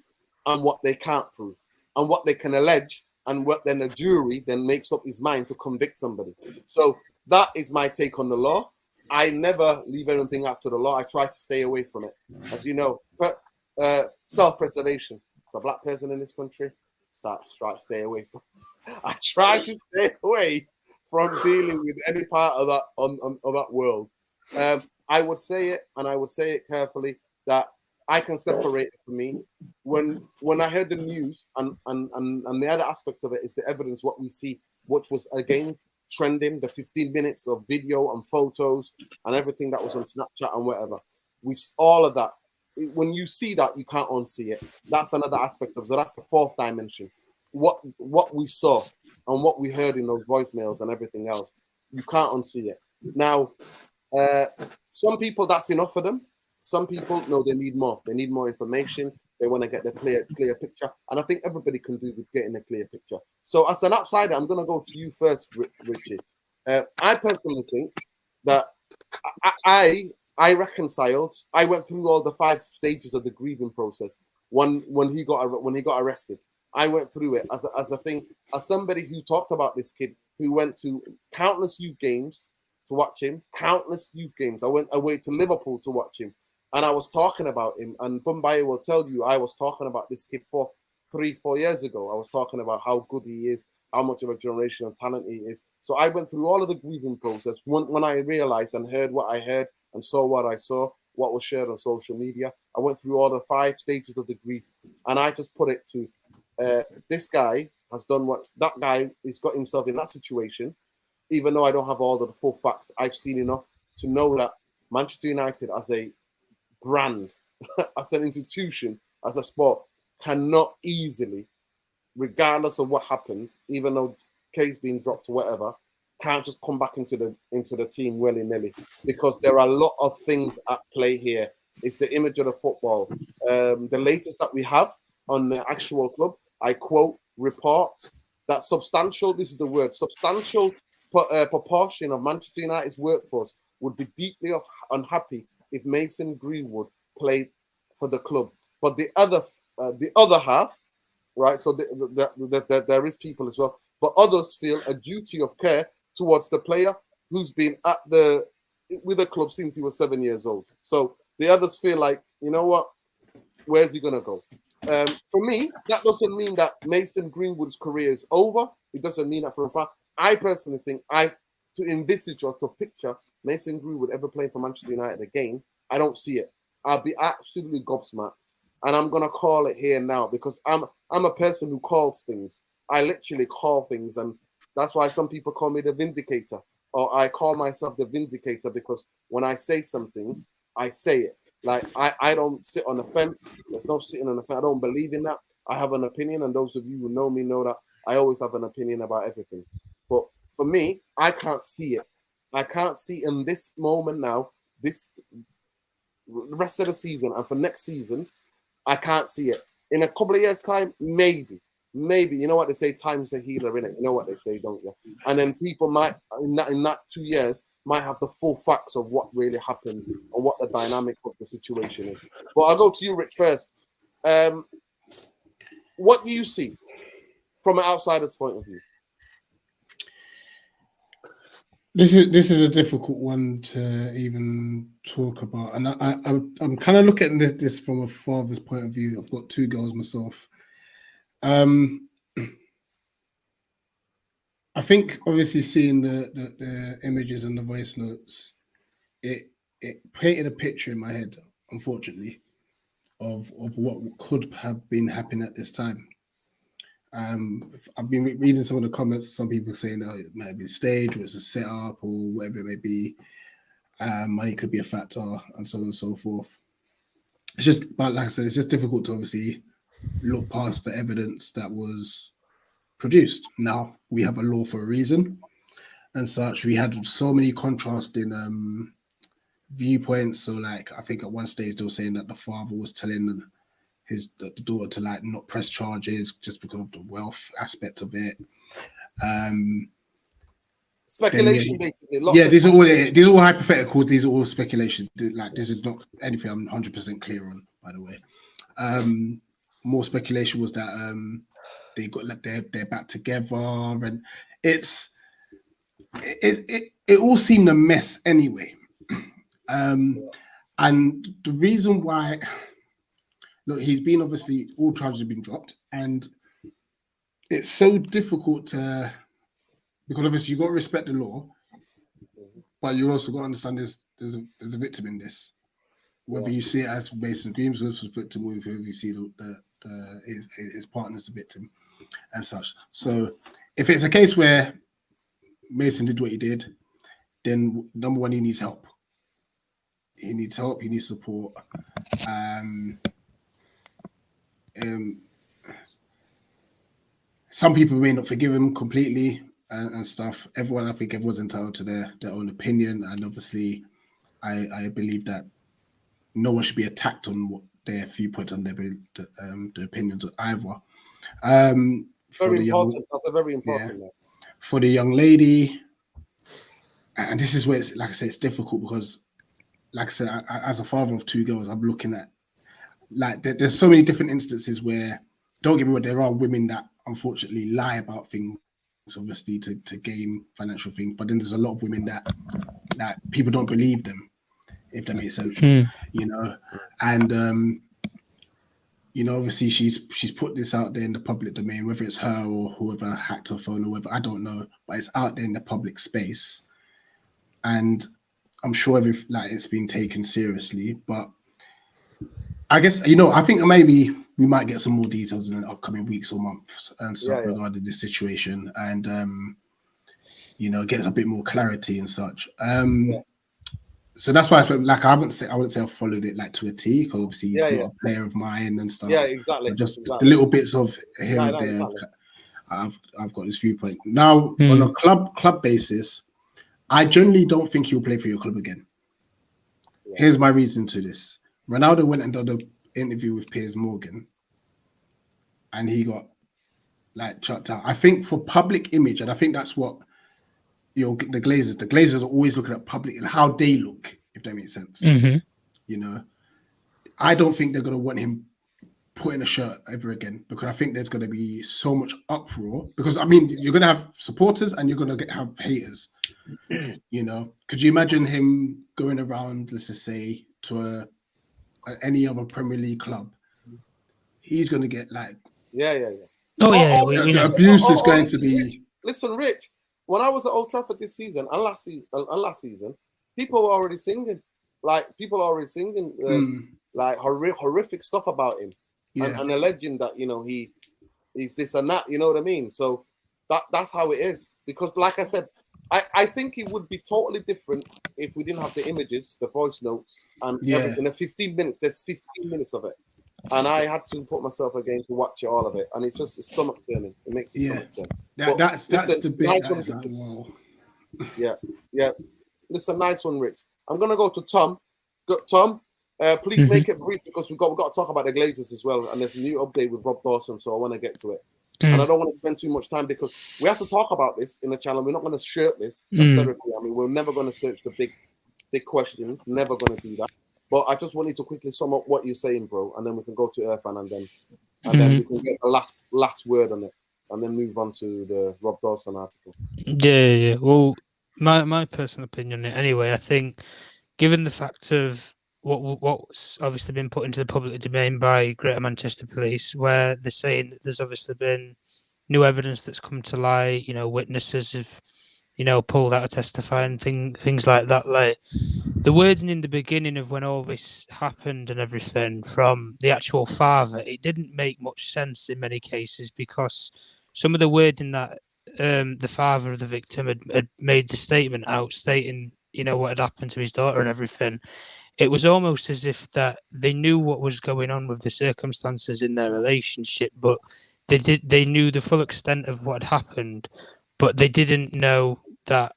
and what they can't prove, and what they can allege, and what then a jury then makes up his mind to convict somebody. So that is my take on the law. I never leave anything up to the law. I try to stay away from it. As you know, self-preservation. As a black person in this country, stay away from. I try to stay away from dealing with any part of that of that world. I would say it, and I would say it carefully, that I can separate it from me. When I heard the news, and the other aspect of it is the evidence, what we see, which was again trending, the 15 minutes of video and photos and everything that was on Snapchat and whatever. All of that. When you see that, you can't unsee it. That's another aspect of it. So that's the fourth dimension. What we saw and what we heard in those voicemails and everything else, you can't unsee it. Now, some people, that's enough for them. Some people, no, they need more. They need more information. They want to get the clear picture. And I think everybody can do with getting a clear picture. So as an outsider, I'm going to go to you first, Richie. I personally think that I reconciled. I went through all the 5 stages of the grieving process. When he got arrested, I went through it as a thing. As somebody who talked about this kid who went to countless youth games to watch him, countless youth games. I went away to Liverpool to watch him, and I was talking about him. And Bumbai will tell you, I was talking about this kid 3-4 years ago. I was talking about how good he is how much of a generational talent he is. So I went through all of the grieving process when I realized and heard what I heard and saw what I saw, what was shared on social media. I went through all the 5 stages of the grief, and I just put it to this guy has done what that guy has got himself in that situation. Even though I don't have all of the full facts, I've seen enough to know that Manchester United as a brand, as an institution, as a sport, cannot easily, regardless of what happened, even though K's been dropped or whatever, can't just come back into the team willy-nilly, because there are a lot of things at play here. It's the image of the football. The latest that we have on the actual club, I quote, reports that substantial, this is the word, substantial proportion of Manchester United's workforce would be deeply unhappy if Mason Greenwood played for the club. But the other half, right? So there is people as well, but others feel a duty of care towards the player who's been with the club since he was 7 years old. So the others feel like, you know what, where's he gonna go? For me, that doesn't mean that Mason Greenwood's career is over. It doesn't mean that for a fact. I personally think to envisage or to picture Mason Greenwood ever playing for Manchester United again, I don't see it. I'll be absolutely gobsmacked. And I'm gonna call it here now, because I'm a person who calls things. I literally call things, and that's why some people call me the Vindicator, or I call myself the Vindicator, because when I say some things, I say it. Like I don't sit on the fence. There's no sitting on the fence. I don't believe in that. I have an opinion, and those of you who know me know that I always have an opinion about everything. But for me, I can't see it. I can't see in this moment now, this rest of the season, and for next season, I can't see it. In a couple of years' time, maybe. You know what they say, time's a healer, innit? You know what they say, don't you? And then people might, in that 2 years, might have the full facts of what really happened and what the dynamic of the situation is. But I'll go to you, Rich, first. What do you see from an outsider's point of view? This is a difficult one to even talk about, and I'm kind of looking at this from a father's point of view. I've got 2 girls myself. I think obviously seeing the images and the voice notes, it painted a picture in my head, unfortunately, of what could have been happening at this time. I've been reading some of the comments. Some people saying that it might be a stage, or it's a setup, or whatever it may be. Money could be a factor, and so on and so forth. It's just, but like I said, it's just difficult to obviously look past the evidence that was produced. Now we have a law for a reason, and such. We had so many contrasting viewpoints. So, like, I think at one stage they were saying that the father was telling the daughter to like not press charges just because of the wealth aspect of it. Speculation, basically. These are all hypotheticals. These are all speculation. Like, this is not anything I'm 100% clear on, by the way. More speculation was that they got like they're back together, and it all seemed a mess anyway. And the reason why, look, he's been, obviously all charges have been dropped, and it's so difficult to, because obviously you got to respect the law, but you also got to understand there's a victim in this. Whether you see it as Mason Greenwood was a victim, or if you see his partner's the victim and such. So if it's a case where Mason did what he did, then number one, he needs help. He needs help. He needs support. Some people may not forgive him completely and stuff. I think everyone's entitled to their own opinion, and obviously, I believe that no one should be attacked on what their viewpoint and their opinions of either. That's a very important. Yeah, for the young lady, and this is where it's, like I said, it's difficult because, like I said, as a father of 2 girls, I'm looking at, like, there's so many different instances where, don't get me wrong, there are women that unfortunately lie about things, obviously to gain financial things, but then there's a lot of women that people don't believe them, if that makes sense, you know. And obviously she's put this out there in the public domain, whether it's her or whoever hacked her phone or whether, I don't know, but it's out there in the public space, and I'm sure it's been taken seriously. But I guess I think maybe we might get some more details in the upcoming weeks or months and stuff regarding this situation, and get a bit more clarity and such. So that's why I feel like I wouldn't say I've followed it like to a T, because obviously he's not a player of mine and stuff. Yeah, exactly. But just exactly. the little bits of here and there. Exactly. I've got this viewpoint now on a club basis. I generally don't think he'll play for your club again. Yeah. Here's my reason to this: Ronaldo went and did an interview with Piers Morgan, and he got like chucked out. I think for public image, and I think that's what. The Glazers are always looking at public and how they look, if that makes sense. I don't think they're going to want him putting a shirt ever again, because I think there's going to be so much uproar. Because I mean, you're going to have supporters and you're going to have haters. Could you imagine him going around, let's just say, to any other Premier League club? He's going to get like, the abuse is going to be. Listen, Rich. When I was at Old Trafford this season and last season, people were already singing. Like, like horrific stuff about him. And alleging that, he's this and that, you know what I mean? So that's how it is. Because like I said, I think it would be totally different if we didn't have the images, the voice notes, and everything. In 15 minutes, there's 15 minutes of it. And I had to put myself again to watch all of it, and it's stomach turning. It makes it stomach turning. That's the bit. Nice like, wow. Yeah. Listen, nice one, Rich. I'm gonna go to Tom. Tom, please make it brief, because we've got to talk about the Glazers as well, and there's a new update with Rob Dawson, so I want to get to it. And I don't want to spend too much time, because we have to talk about this in the channel. We're not going to shirt this. I mean, we're never going to search the big questions. Never going to do that. But I just wanted to quickly sum up what you're saying, bro, and then we can go to Irfan, and then we can get the last word on it, and then move on to the Rob Dawson article. Yeah. Well, my personal opinion on it, anyway, I think, given the fact of what's obviously been put into the public domain by Greater Manchester Police, where they're saying that there's obviously been new evidence that's come to light, witnesses have, pulled out to testify and things like that. Like, the wording in the beginning of when all this happened and everything from the actual father, it didn't make much sense in many cases, because some of the wording that the father of the victim had made the statement out stating, what had happened to his daughter and everything. It was almost as if that they knew what was going on with the circumstances in their relationship, but they knew the full extent of what had happened, but they didn't know that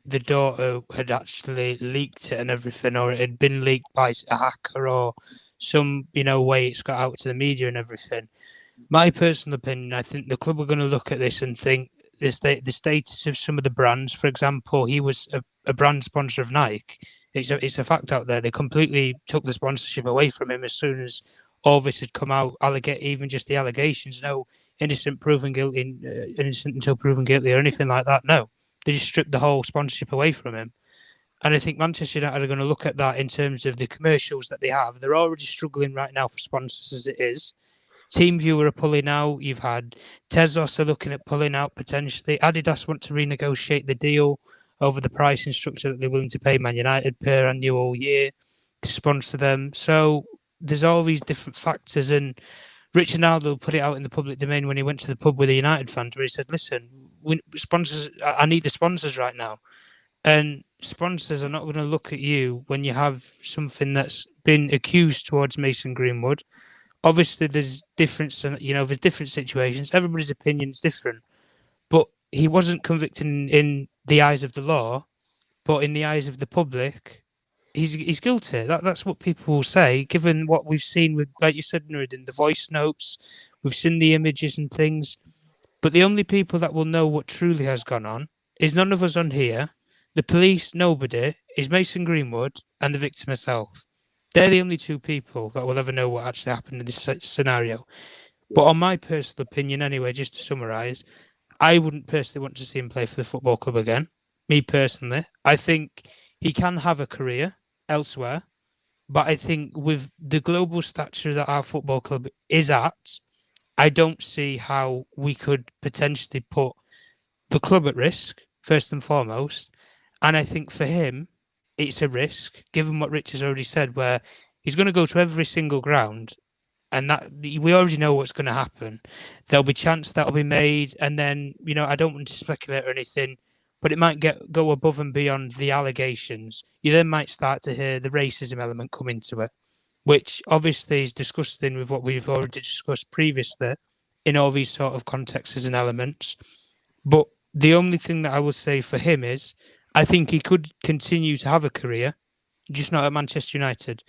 the daughter had actually leaked it and everything, or it had been leaked by a hacker or some, way it's got out to the media and everything. My personal opinion, I think the club are going to look at this and think the status of some of the brands. For example, he was a brand sponsor of Nike. It's a fact out there. They completely took the sponsorship away from him as soon as all this had come out. Even just the allegations, no innocent until proven guilty or anything like that. No, they just stripped the whole sponsorship away from him. And I think Manchester United are going to look at that in terms of the commercials that they have. They're already struggling right now for sponsors as it is. TeamViewer are pulling out. You've had Tezos are looking at pulling out potentially. Adidas want to renegotiate the deal over the pricing structure that they're willing to pay Man United per annual year to sponsor them. So there's all these different factors. And Rich Ronaldo put it out in the public domain when he went to the pub with the United fans, where he said, listen, I need the sponsors right now. And sponsors are not going to look at you when you have something that's been accused towards Mason Greenwood. Obviously, there's different, there's different situations. Everybody's opinion is different. But he wasn't convicted in the eyes of the law, but in the eyes of the public, he's guilty. That's what people will say, given what we've seen with, like you said, Nuruddin, the voice notes, we've seen the images and things. But the only people that will know what truly has gone on is none of us on here, the police, nobody, is Mason Greenwood and the victim herself. They're the only two people that will ever know what actually happened in this scenario. But on my personal opinion, anyway, just to summarise, I wouldn't personally want to see him play for the football club again. Me personally, I think he can have a career elsewhere. But I think with the global stature that our football club is at, I don't see how we could potentially put the club at risk, first and foremost. And I think for him, it's a risk, given what Rich has already said, where he's going to go to every single ground, and that we already know what's going to happen. There'll be chance that'll be made, and then I don't want to speculate or anything, but it might go above and beyond the allegations. You then might start to hear the racism element come into it, which obviously is disgusting with what we've already discussed previously in all these sort of contexts and elements. But the only thing that I would say for him is I think he could continue to have a career, just not at Manchester United.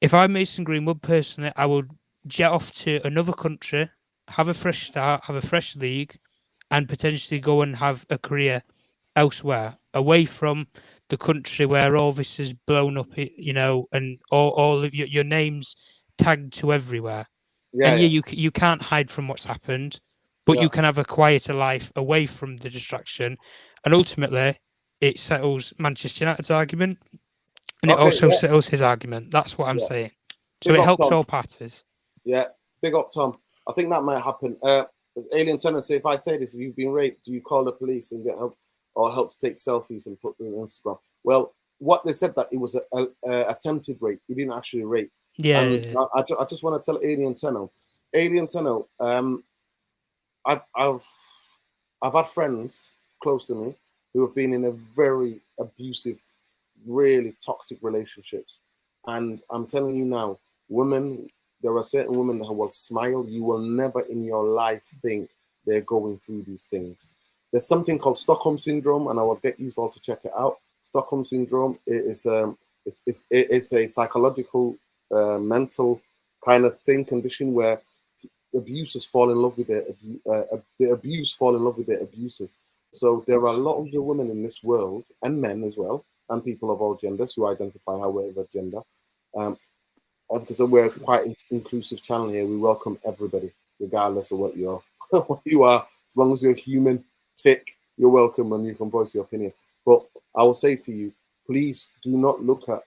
If I'm Mason Greenwood personally, I would jet off to another country, have a fresh start, have a fresh league, and potentially go and have a career elsewhere, away from the country where all this is blown up, and all of your names tagged to everywhere. Yeah, And yeah, you can't hide from what's happened, but yeah. you can have a quieter life away from the distraction, and ultimately, it settles Manchester United's argument, and it Okay, also yeah, settles his argument. That's what I'm yeah. saying. So Big it up, helps Tom. all parties. Yeah, big up, Tom. I think that might happen. Alien Tenant say, if I say this, if you've been raped, do you call the police and get help or help to take selfies and put them on Instagram? Well, what they said that it was a attempted rape. He didn't actually rape. Yeah, And yeah, I just want to tell Alien Tenno, I've had friends close to me who have been in a very abusive, really toxic relationships. And I'm telling you now, women, there are certain women that will smile. You will never in your life think they're going through these things. There's something called Stockholm Syndrome, and I will get you all to check it out. Stockholm Syndrome is it's a psychological, mental kind of condition where abusers fall in love with the abused fall in love with their abusers. So there are a lot of the women in this world, and men as well, and people of all genders who identify however gender. Because we're quite an inclusive channel here, we welcome everybody, regardless of what you're, what you are. As long as you're human, tick, you're welcome, and you can voice your opinion. But I will say to you, please do not look at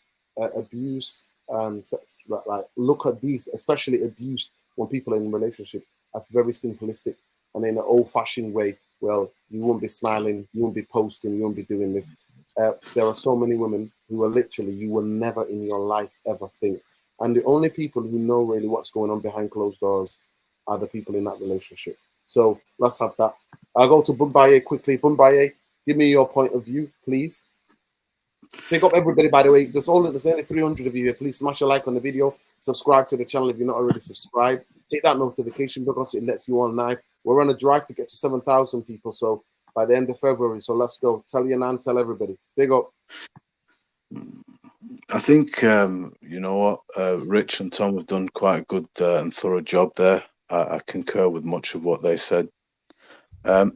abuse and like look at these, especially abuse when people are in a relationship, as very simplistic and in an old-fashioned way. Well, you won't be smiling, you won't be posting, you won't be doing this. There are so many women who are literally, you will never in your life ever think. And the only people who know really what's going on behind closed doors are the people in that relationship. So let's have that. I'll go to Bumbaye quickly. Bumbaye, give me your point of view, please. Pick up everybody, by the way. There's only 300 of you here. Please smash a like on the video. Subscribe to the channel if you're not already subscribed. Hit that notification bell so it lets you on live. We're on a drive to get to 7,000 people. So by the end of February. So let's go. Tell your nan, tell everybody. Big up. I think, you know what, Rich and Tom have done quite a good and thorough job there. I concur with much of what they said. But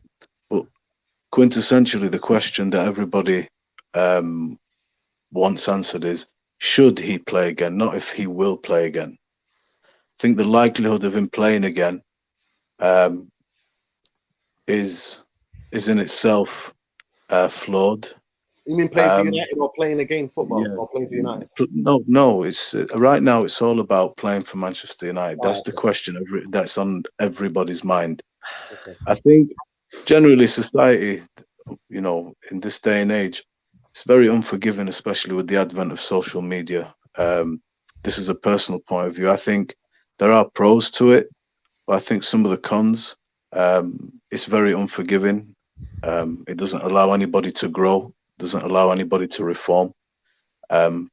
quintessentially, the question that everybody wants answered is, should he play again? Not if he will play again. I think the likelihood of him playing again is in itself flawed. You mean playing for United or playing a game football or playing for United? No. It's right now. It's all about playing for Manchester United. That's the question. That's on everybody's mind. Okay. I think generally society, you know, in this day and age, it's very unforgiving, especially with the advent of social media. This is a personal point of view. I think there are pros to it, but I think some of the cons. It's very unforgiving. It doesn't allow anybody to grow. Doesn't allow anybody to reform.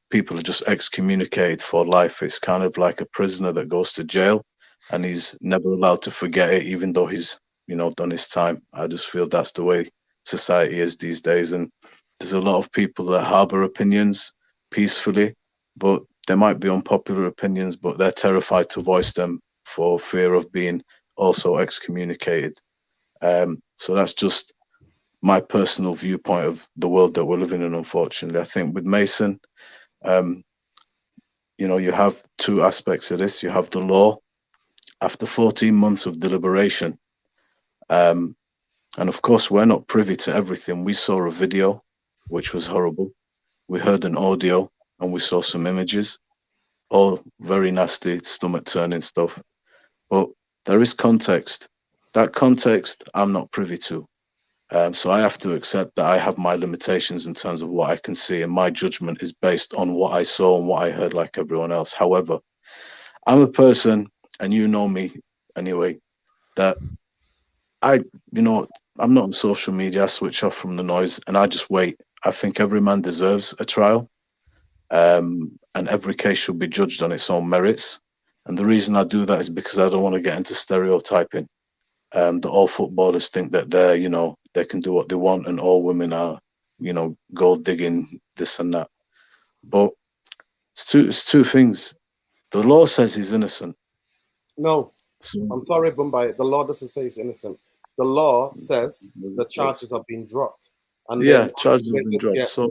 People are just excommunicated for life. It's kind of like a prisoner that goes to jail and he's never allowed to forget it, even though he's, you know, done his time. I just feel that's the way society is these days. And there's a lot of people that harbor opinions peacefully, but there might be unpopular opinions, but they're terrified to voice them for fear of being also excommunicated. So that's just my personal viewpoint of the world that we're living in. Unfortunately, I think with Mason, you know, you have two aspects of this. You have the law. After 14 months of deliberation, and of course we're not privy to everything. We saw a video which was horrible. We heard an audio and we saw some images. all very nasty, stomach turning stuff. But there is context. That context I'm not privy to. So I have to accept that I have my limitations in terms of what I can see, and my judgment is based on what I saw and what I heard, like everyone else. However, I'm a person, and you know me anyway, that I'm not on social media. I switch off from the noise and I just wait. I think every man deserves a trial, and every case should be judged on its own merits. And the reason I do that is because I don't want to get into stereotyping. That all footballers think that they can do what they want, and all women are, gold digging, this and that. But it's two things. The law says he's innocent. No, So, I'm sorry, Bombay. The law doesn't say he's innocent. The law says the charges have been dropped. And yeah, charges have been dropped. Yeah. So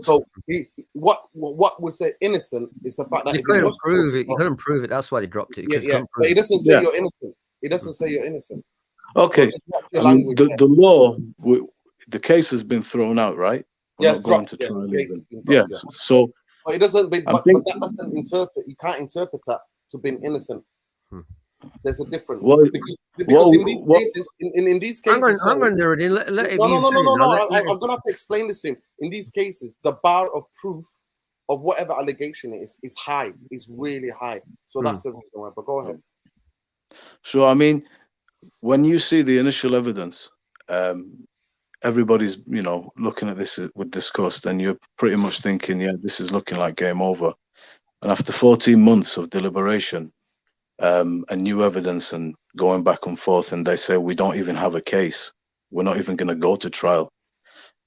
What we say innocent is the fact that You couldn't prove it. You couldn't prove it. That's why they dropped it. Yeah. But it doesn't say you're innocent. It doesn't say you're innocent. okay, So watch your language, language, the law, the case has been thrown out, right? We're not going to trial even. Yes. So, but it doesn't. But that doesn't interpret. You can't interpret that to being innocent. There's a difference. Well, because in these cases, in these cases, I'm going to no. I'm gonna have to explain this to him. In these cases, the bar of proof of whatever allegation is high. Is really high. So that's the reason why. But go ahead. So I mean, when you see the initial evidence, everybody's looking at this with disgust, and you're pretty much thinking, yeah, this is looking like game over. And after 14 months of deliberation, and new evidence and going back and forth, and they say we don't even have a case, we're not even going to go to trial.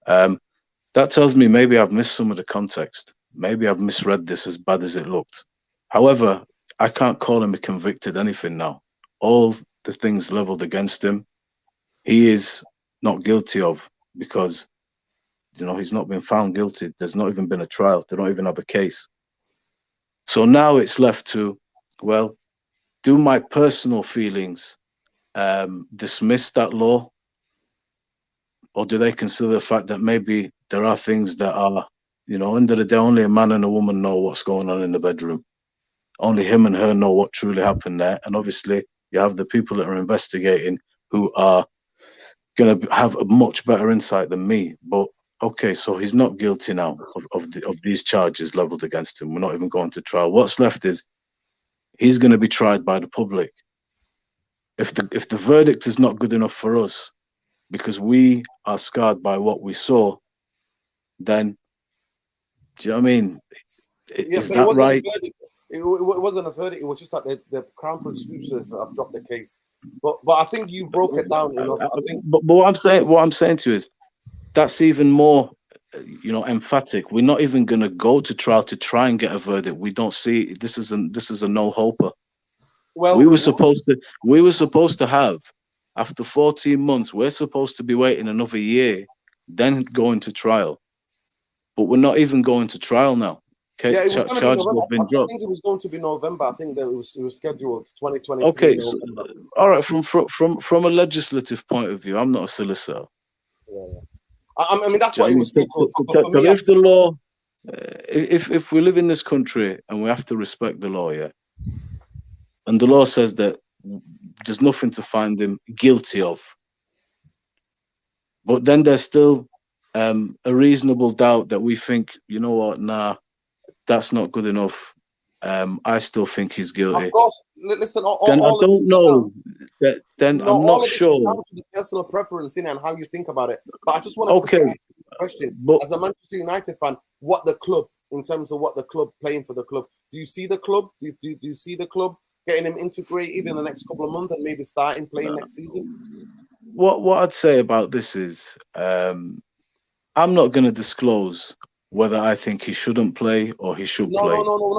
That tells me maybe I've missed some of the context. Maybe I've misread this as bad as it looked. However, I can't call him a convicted anything now. All the things leveled against him, he is not guilty of, because he's not been found guilty. There's not even been a trial. They don't even have a case. So now it's left to, well, do my personal feelings dismiss that law, or do they consider the fact that maybe there are things that are, end of the day, only a man and a woman know what's going on in the bedroom. Only him and her know what truly happened there. And obviously, you have the people that are investigating who are going to have a much better insight than me. But okay, so he's not guilty now of these charges leveled against him. We're not even going to trial. What's left is he's going to be tried by the public. If the verdict is not good enough for us, because we are scarred by what we saw, then do you know what I mean? Is that right? It wasn't a verdict. It was just that the Crown prosecutors have dropped the case. But I think you broke it down enough. But what I'm saying to you is that's even more, emphatic. We're not even going to go to trial to try and get a verdict. We don't see this is a no hoper. Well, we were supposed to have, after 14 months, we're supposed to be waiting another year, then going to trial. But we're not even going to trial now. Okay, charges have been dropped. I think it was going to be November. I think that it was scheduled 2023. Okay, so, all right. From a legislative point of view, I'm not a solicitor. Yeah. I mean, that's what it was scheduled. So if the law, if we live in this country and we have to respect the law, yeah, and the law says that there's nothing to find him guilty of, but then there's still a reasonable doubt that we think, nah, that's not good enough. I still think he's guilty. Of course, listen. Then I don't know. Then I'm not sure. Down to the personal preference in and how you think about it. But I just want to ask a question. But as a Manchester United fan, what the club, in terms of what the club playing for the club, do you see the club? Do you see the club getting him integrated in the next couple of months and maybe starting playing next season? What I'd say about this is, I'm not going to disclose whether I think he shouldn't play or he should play. No.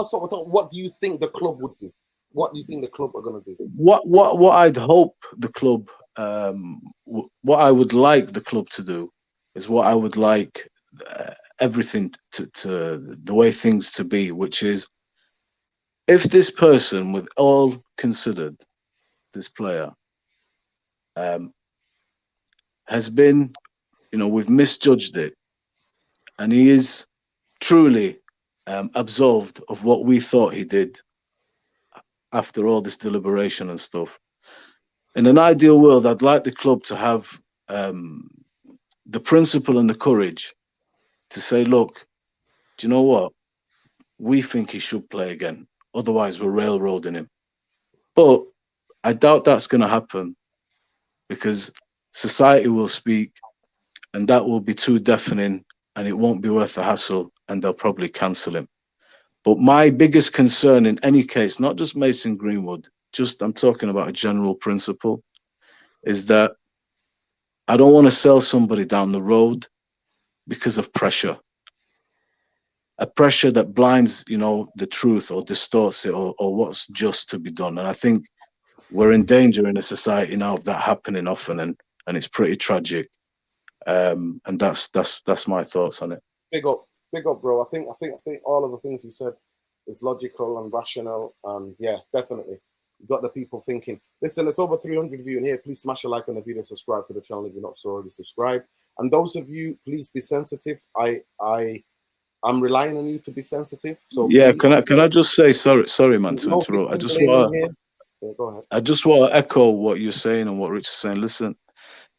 What do you think the club would do? What do you think the club are going to do? What I'd hope the club, what I would like the club to do is what I would like everything to the way things to be, which is, if this person, with all considered, this player, has been, we've misjudged it, and he is truly absolved of what we thought he did, after all this deliberation and stuff. In an ideal world, I'd like the club to have the principle and the courage to say, look, do you know what? We think he should play again. Otherwise, we're railroading him. But I doubt that's going to happen because society will speak and that will be too deafening and it won't be worth the hassle and they'll probably cancel him. But my biggest concern in any case, not just Mason Greenwood, just I'm talking about a general principle, is that I don't want to sell somebody down the road because of pressure. A pressure that blinds, the truth or distorts it or what's just to be done. And I think we're in danger in a society now of that happening often, and it's pretty tragic. And that's my thoughts on it. Big up, bro. I think all of the things you said is logical and rational, and yeah, definitely you got the people thinking. Listen, it's over 300 of you in here. Please smash a like on the video, subscribe to the channel if you're not already subscribed. And those of you, please be sensitive. I'm relying on you to be sensitive. So yeah, please, can I just say sorry, man, to interrupt. I just want to echo what you're saying and what Rich is saying. Listen,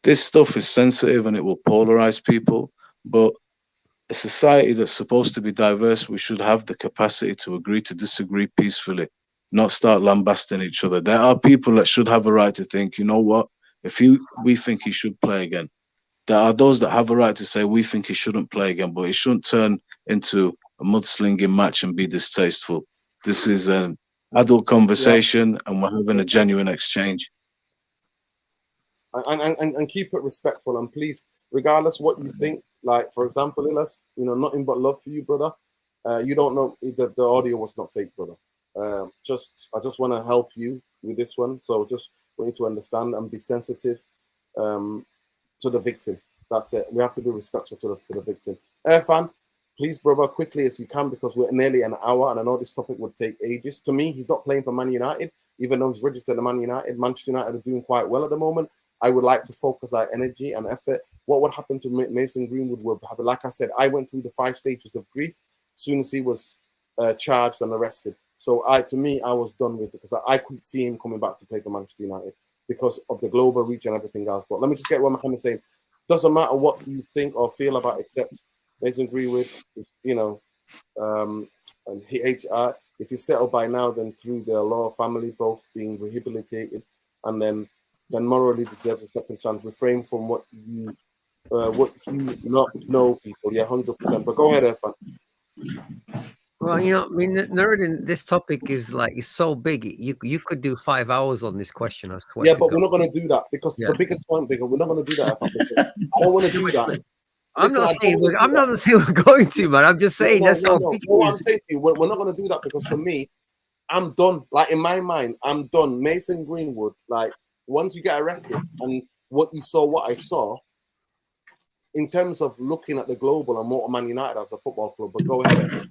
this stuff is sensitive and it will polarize people, but a society that's supposed to be diverse, we should have the capacity to agree to disagree peacefully, not start lambasting each other. There are people that should have a right to think, you know what, we think he should play again. There are those that have a right to say we think he shouldn't play again, but it shouldn't turn into a mudslinging match and be distasteful. This is an adult conversation, and we're having a genuine exchange. And keep it respectful, and please, regardless what you think, like for example, Ilas, nothing but love for you, brother. You don't know the audio was not fake, brother. I just want to help you with this one, so just want you to understand and be sensitive to the victim. That's it. We have to be respectful to the victim. Irfan, please, brother, quickly as you can, because we're nearly an hour, and I know this topic would take ages. To me, he's not playing for Man United, even though he's registered at Man United. Manchester United are doing quite well at the moment. I would like to focus our energy and effort. What would happen to Mason Greenwood would happen. Like I said, I went through the 5 stages of grief as soon as he was charged and arrested. So to me, I was done with, because I couldn't see him coming back to play for Manchester United because of the global reach and everything else. But let me just get what Mohammed saying. Doesn't matter what you think or feel about, except Mason Greenwood, and HR. If he's settled by now, then through the law of family, both being rehabilitated, and then morally deserves a second chance. Refrain from what you not know, people. Yeah, 100%. But go ahead, Irfan. Well, Nuruddin, this topic is it's so big. You could do 5 hours on this question. I swear. Yeah, but we're not going to do that because the biggest point, bigger. We're not going to do that. I don't want to do that. I'm not saying we're going to, man. I'm just saying that's how big. What I'm saying to you, we're not going to do that because for me, I'm done. Like in my mind, I'm done. Mason Greenwood, once you get arrested and what I saw in terms of looking at the global and more Man United as a football club. But go ahead.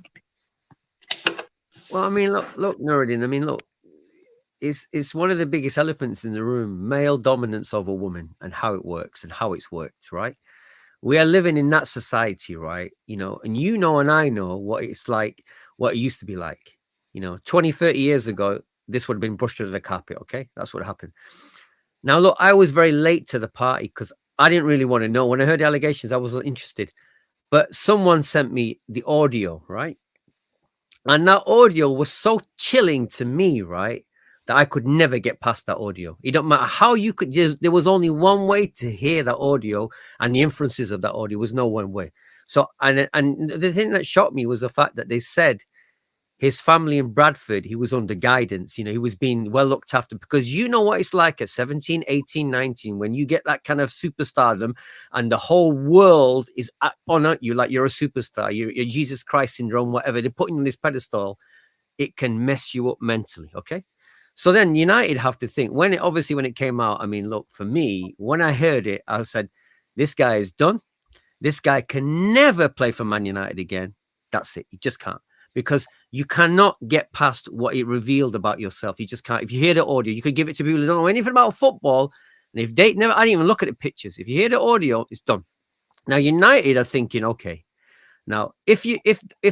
Well, look, Nuruddin. Look, it's one of the biggest elephants in the room: male dominance over woman and how it works and how it's worked. Right? We are living in that society, right? And and I know what it's like, what it used to be like. 20, 30 years ago, this would have been brushed under the carpet. Okay, that's what happened. Now, look, I was very late to the party because I didn't really want to know. When I heard the allegations, I wasn't interested. But someone sent me the audio, right? And that audio was so chilling to me, right, that I could never get past that audio. It don't matter how you could. There was only one way to hear that audio, and the inferences of that audio was no one way. So, and the thing that shocked me was the fact that they said his family in Bradford, he was under guidance, he was being well looked after, because you know what it's like at 17, 18, 19, when you get that kind of superstardom and the whole world is on you like you're a superstar, you're Jesus Christ syndrome, whatever, they're putting on this pedestal, it can mess you up mentally, okay? So then United have to think, when it came out, look, for me, when I heard it, I said, this guy is done. This guy can never play for Man United again. That's it. He just can't. Because you cannot get past what it revealed about yourself. You just can't. If you hear the audio, you could give it to people who don't know anything about football. And if they never, I didn't even look at the pictures. If you hear the audio, it's done. Now, United are thinking, okay. Now, if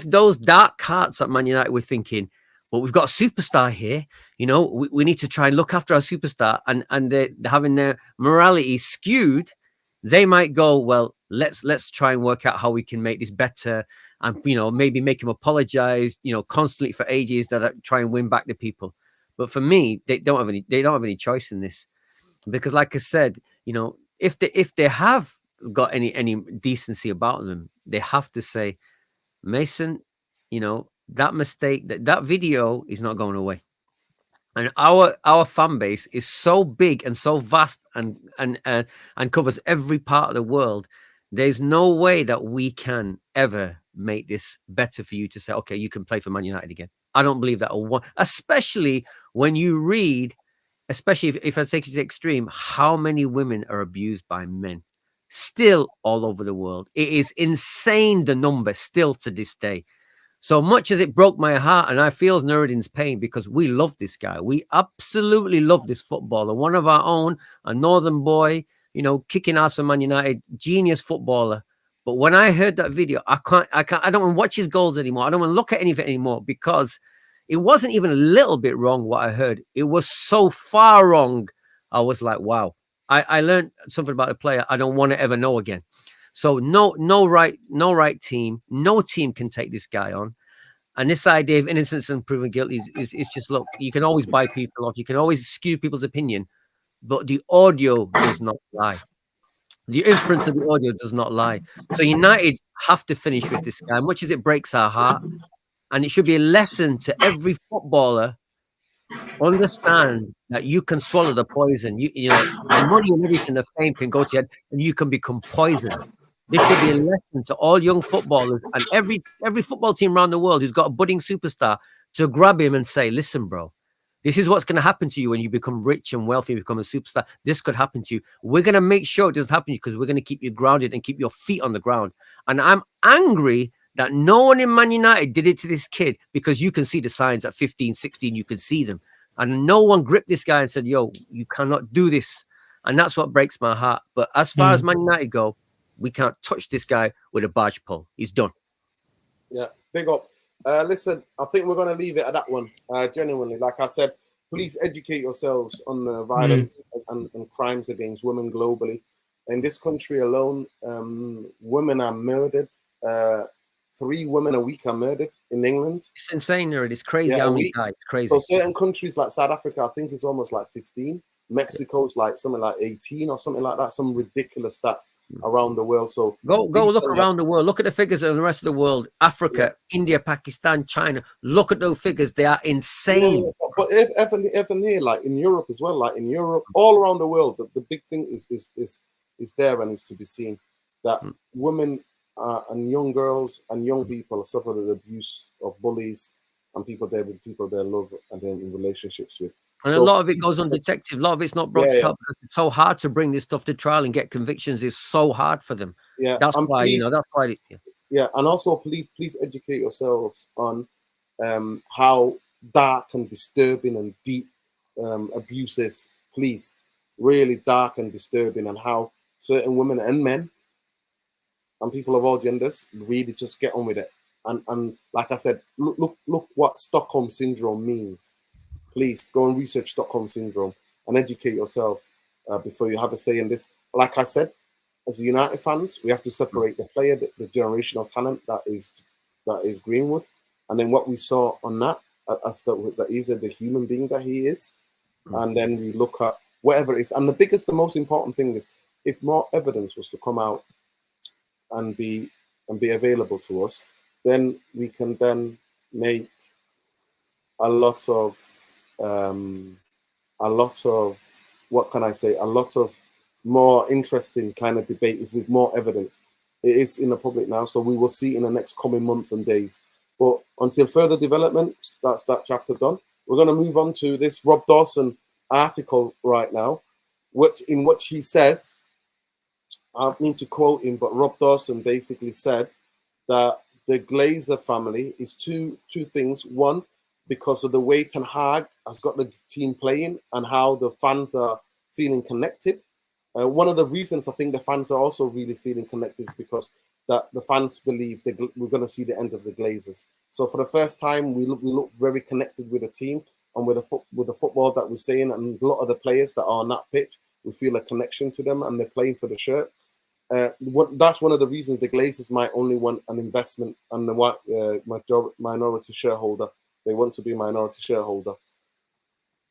those dark hearts at Man United were thinking, but we've got a superstar here. You know, we need to try and look after our superstar, and they're having their morality skewed. They might go, well, let's try and work out how we can make this better, and you know, maybe make him apologize, you know, constantly for ages, that try and win back the people. But for me, they don't have any choice in this, because like I said, you know, if they have got any decency about them, they have to say, Mason, you know, that mistake, that video is not going away. And our fan base is so big and so vast and covers every part of the world. There's no way that we can ever make this better for you to say, okay, you can play for Man United again. I don't believe that, especially when you read, especially if I take it to the extreme, how many women are abused by men still all over the world. It is insane, the number still to this day. So much as it broke my heart, and I feel Nuruddin's pain, because we love this guy. We absolutely love this footballer. One of our own, a northern boy, you know, kicking ass for Man United, genius footballer. But when I heard that video, I don't want to watch his goals anymore. I don't want to look at anything anymore, because it wasn't even a little bit wrong what I heard. It was so far wrong. I was like, wow. I learned something about the player I don't want to ever know again. So no right team, no team can take this guy on. And this idea of innocence and proven guilty is just, look, you can always buy people off, you can always skew people's opinion, but the audio does not lie. The inference of the audio does not lie. So United have to finish with this guy, much as it breaks our heart. And it should be a lesson to every footballer. Understand that you can swallow the poison. You know, the money and everything, the fame can go to your head, and you can become poisoned. This should be a lesson to all young footballers and every football team around the world who's got a budding superstar, to grab him and say, listen, bro, this is what's going to happen to you when you become rich and wealthy and become a superstar. This could happen to you. We're going to make sure it doesn't happen to you, because we're going to keep you grounded and keep your feet on the ground. And I'm angry that no one in Man United did it to this kid, because you can see the signs at 15, 16, you can see them. And no one gripped this guy and said, yo, you cannot do this. And that's what breaks my heart. But as far as Man United go, we can't touch this guy with a barge pole. He's done. Yeah, big up. Listen, I think we're going to leave it at that one. Genuinely, like I said, please educate yourselves on the violence and crimes against women globally. In this country alone, women are murdered. 3 women a week are murdered in England. It's insane, Nerd. It's crazy how many die. It's crazy. So certain countries like South Africa, I think it's almost like 15. Mexico's like something like 18 or something like that. Some ridiculous stats around the world. So go look around the world. Look at the figures in the rest of the world. Africa, India, Pakistan, China. Look at those figures. They are insane. Yeah, but if even here, like in Europe as well, like in Europe, all around the world, the big thing is there and is to be seen that women and young girls and young people suffer the abuse of bullies and people they love and then in relationships with. And a lot of it goes undetected. A lot of it's not brought up because it's so hard to bring this stuff to trial and get convictions. It's so hard for them. Yeah, that's why, you know, that's why. Yeah, and also please educate yourselves on how dark and disturbing and deep abuse is. Please, really dark and disturbing, and how certain women and men and people of all genders really just get on with it. And like I said, look what Stockholm Syndrome means. Please go and research Stockholm Syndrome and educate yourself before you have a say in this. Like I said, as United fans, we have to separate the player, the generational talent that is Greenwood, and then what we saw on that as that he's the human being that he is, and then we look at whatever it is. And the most important thing is, if more evidence was to come out and be available to us, then we can then make a lot of what can I say? A lot of more interesting kind of debate with more evidence. It is in the public now, so we will see in the next coming months and days. But until further developments, that's that chapter done. We're going to move on to this Rob Dawson article right now, in which he says, I don't mean to quote him, but Rob Dawson basically said that the Glazer family is two things. One, because of the way Tenhag has got the team playing and how the fans are feeling connected. One of the reasons I think the fans are also really feeling connected is because that the fans believe we're going to see the end of the Glazers. So for the first time, we look very connected with the team and with the football that we're seeing, and a lot of the players that are on that pitch, we feel a connection to them, and they're playing for the shirt. That's one of the reasons the Glazers might only want an investment and the minority shareholder. They want to be minority shareholder.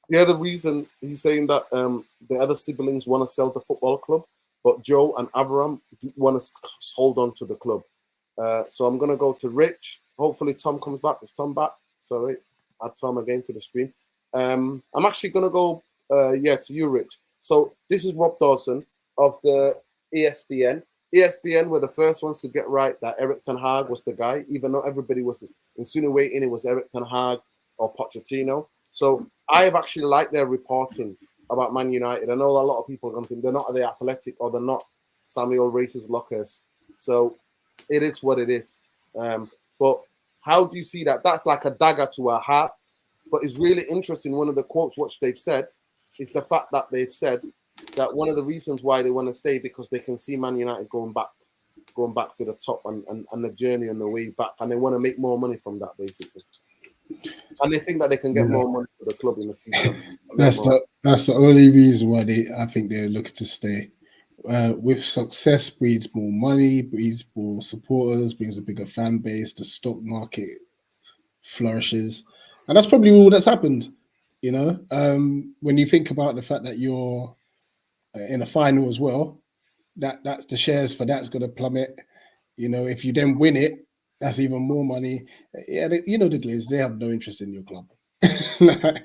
The other reason he's saying that the other siblings want to sell the football club, but Joe and Avram want to hold on to the club. So I'm going to go to Rich. Hopefully Tom comes back. Is Tom back? Sorry, add Tom again to the screen. I'm actually going to go, to you, Rich. So this is Rob Dawson of the ESPN. ESPN were the first ones to get right that Erik Tenhag was the guy, even though everybody was insinuating it was Erik Tenhag or Pochettino. So I have actually liked their reporting about Man United. I know a lot of people are going to think they're not the Athletic or they're not Samuel Race's Lockers. So it is what it is. But how do you see that? That's like a dagger to our hearts. But it's really interesting. One of the quotes which they've said is the fact that they've said that one of the reasons why they want to stay because they can see Man United going back to the top and the journey on the way back, and they want to make more money from that basically. And they think that they can get more money for the club in the future. That's the only reason why I think they're looking to stay. With success breeds more money, breeds more supporters, brings a bigger fan base. The stock market flourishes, and that's probably all that's happened. You know, when you think about the fact that you're in a final as well, that's the shares for that's going to plummet. You know, if you then win it, that's even more money. Yeah, the Glazers, they have no interest in your club. The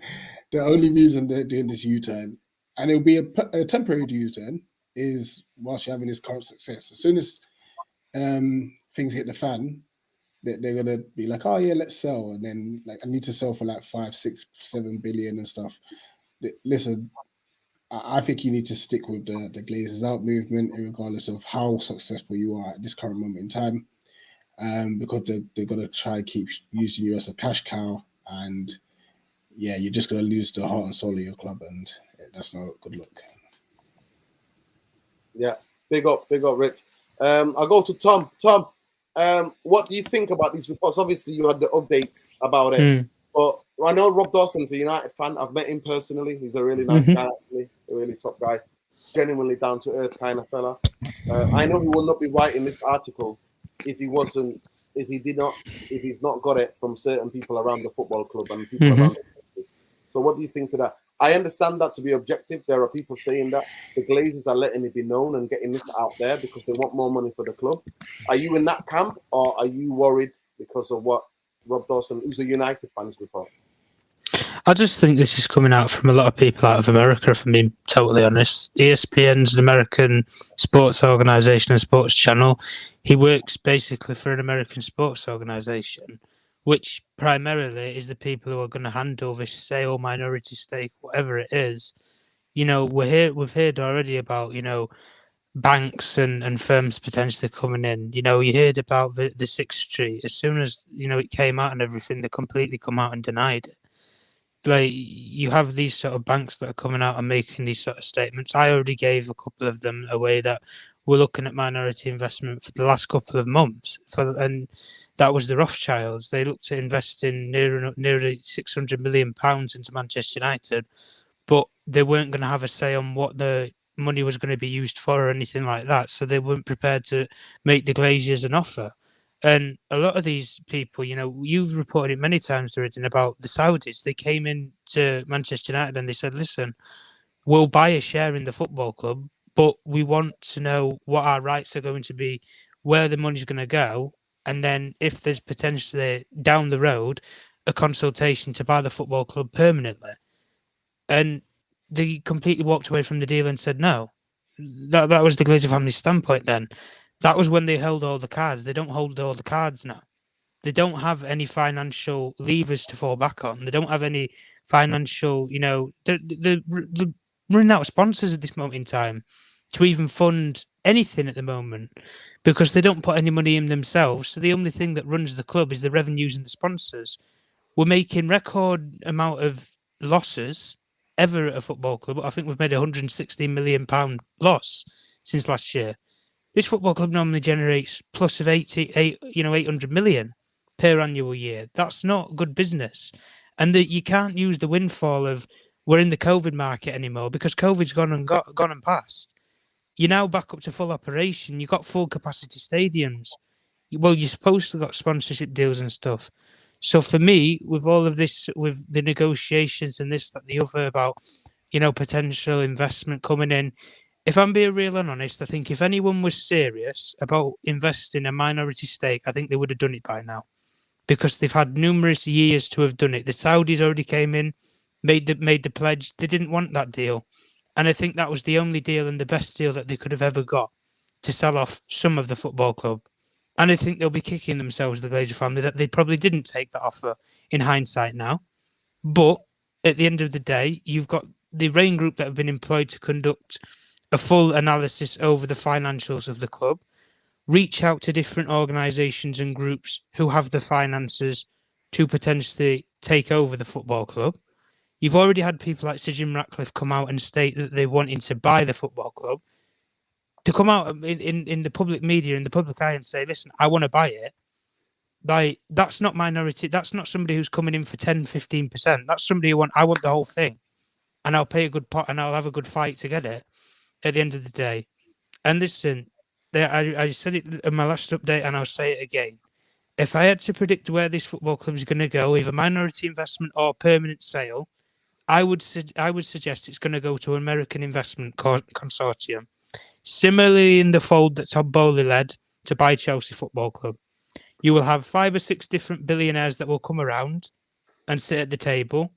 only reason they're doing this U-turn, and it'll be a temporary U-turn, is whilst you're having this current success. As soon as things hit the fan, they're gonna be like, oh yeah, let's sell, and then like I need to sell for like 5, 6, 7 billion and stuff. Listen, I think you need to stick with the Glazers out movement, regardless of how successful you are at this current moment in time. Because they're going to try and keep using you as a cash cow, and yeah, you're just going to lose the heart and soul of your club, and that's not a good look. Yeah, big up, Rich. I'll go to Tom. Tom, what do you think about these reports? Obviously, you had the updates about it, but I know Rob Dawson's a United fan. I've met him personally. He's a really nice guy, actually, a really top guy, genuinely down to earth kind of fella. I know he will not be writing this article if he's not got it from certain people around the football club and people around the places. So what do you think to that? I understand that to be objective. There are people saying that the Glazers are letting it be known and getting this out there because they want more money for the club. Are you in that camp, or are you worried because of what Rob Dawson, who's a United fans, report? I just think this is coming out from a lot of people out of America, if I'm being totally honest. ESPN's an American sports organisation and sports channel. He works basically for an American sports organisation, which primarily is the people who are going to handle this sale, minority stake, whatever it is. You know, we've heard already about, banks and firms potentially coming in. You know, you heard about the 6th Street. As soon as, it came out and everything, they completely come out and denied it. Like, you have these sort of banks that are coming out and making these sort of statements. I already gave a couple of them away that we're looking at minority investment for the last couple of months. And that was the Rothschilds. They looked at investing nearly £600 million into Manchester United, but they weren't going to have a say on what the money was going to be used for or anything like that. So they weren't prepared to make the Glazers an offer. And a lot of these people, you've reported it many times, Durin, about the Saudis. They came in to Manchester United and they said, listen, we'll buy a share in the football club, but we want to know what our rights are going to be, where the money's going to go, and then if there's potentially down the road a consultation to buy the football club permanently. And they completely walked away from the deal and said no. That was the Glazer family's standpoint then. That was when they held all the cards. They don't hold all the cards now. They don't have any financial levers to fall back on. They don't have any financial, they're running out of sponsors at this moment in time to even fund anything at the moment because they don't put any money in themselves. So the only thing that runs the club is the revenues and the sponsors. We're making record amount of losses ever at a football club. I think we've made £116 million loss since last year. This football club normally generates plus of 800 million per annual year. That's not good business. And that you can't use the windfall of we're in the COVID market anymore because COVID's gone and passed. You're now back up to full operation. You've got full capacity stadiums. Well, you're supposed to got sponsorship deals and stuff. So for me, with all of this, with the negotiations and this, that, the other about, potential investment coming in, if I'm being real and honest, I think if anyone was serious about investing a minority stake, I think they would have done it by now, because they've had numerous years to have done it. The Saudis already came in, made the pledge. They didn't want that deal, and I think that was the only deal and the best deal that they could have ever got to sell off some of the football club. And I think they'll be kicking themselves, the Glazer family, that they probably didn't take that offer in hindsight now. But at the end of the day, you've got the Rain Group that have been employed to conduct a full analysis over the financials of the club, reach out to different organisations and groups who have the finances to potentially take over the football club. You've already had people like Sir Jim Ratcliffe come out and state that they're wanting to buy the football club. To come out in the public media, in the public eye, and say, listen, I want to buy it, like, that's not minority. That's not somebody who's coming in for 10, 15%. That's somebody who I want the whole thing, and I'll pay a good pot and I'll have a good fight to get it at the end of the day. And listen, I said it in my last update and I'll say it again. If I had to predict where this football club is going to go, either minority investment or permanent sale, I would suggest it's going to go to an American investment consortium. Similarly, in the fold that Todd Bowley led to buy Chelsea Football Club, you will have 5 or 6 different billionaires that will come around and sit at the table.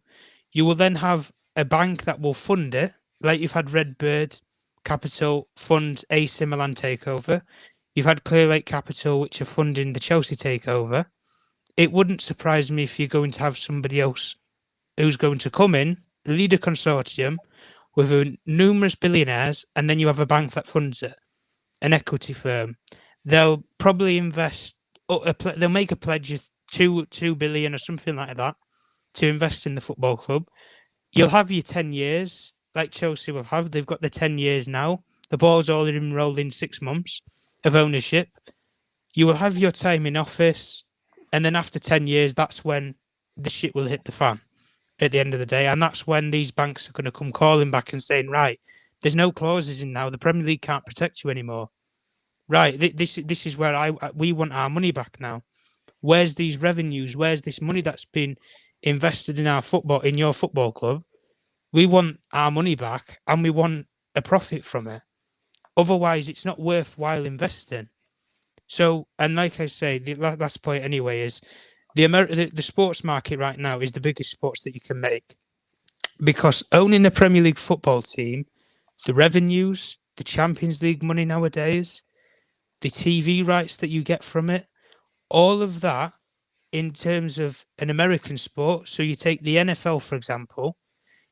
You will then have a bank that will fund it, like you've had Redbird Capital fund AC Milan takeover. You've had Clearlake Capital, which are funding the Chelsea takeover. It wouldn't surprise me if you're going to have somebody else who's going to come in, lead a consortium with numerous billionaires, and then you have a bank that funds it, an equity firm. They'll probably invest, they'll make a pledge of 2 billion or something like that to invest in the football club. You'll have your 10 years, like Chelsea will have. They've got the 10 years now. The ball's already been rolled in 6 months of ownership. You will have your time in office, and then after 10 years, that's when the shit will hit the fan at the end of the day. And that's when these banks are going to come calling back and saying, right, there's no clauses in now. The Premier League can't protect you anymore. Right, this is where we want our money back now. Where's these revenues? Where's this money that's been invested in our football, in your football club? We want our money back and we want a profit from it. Otherwise, it's not worthwhile investing. So, and like I say, the last point anyway is the sports market right now is the biggest sports that you can make, because owning a Premier League football team, the revenues, the Champions League money nowadays, the TV rights that you get from it, all of that in terms of an American sport. So you take the NFL, for example,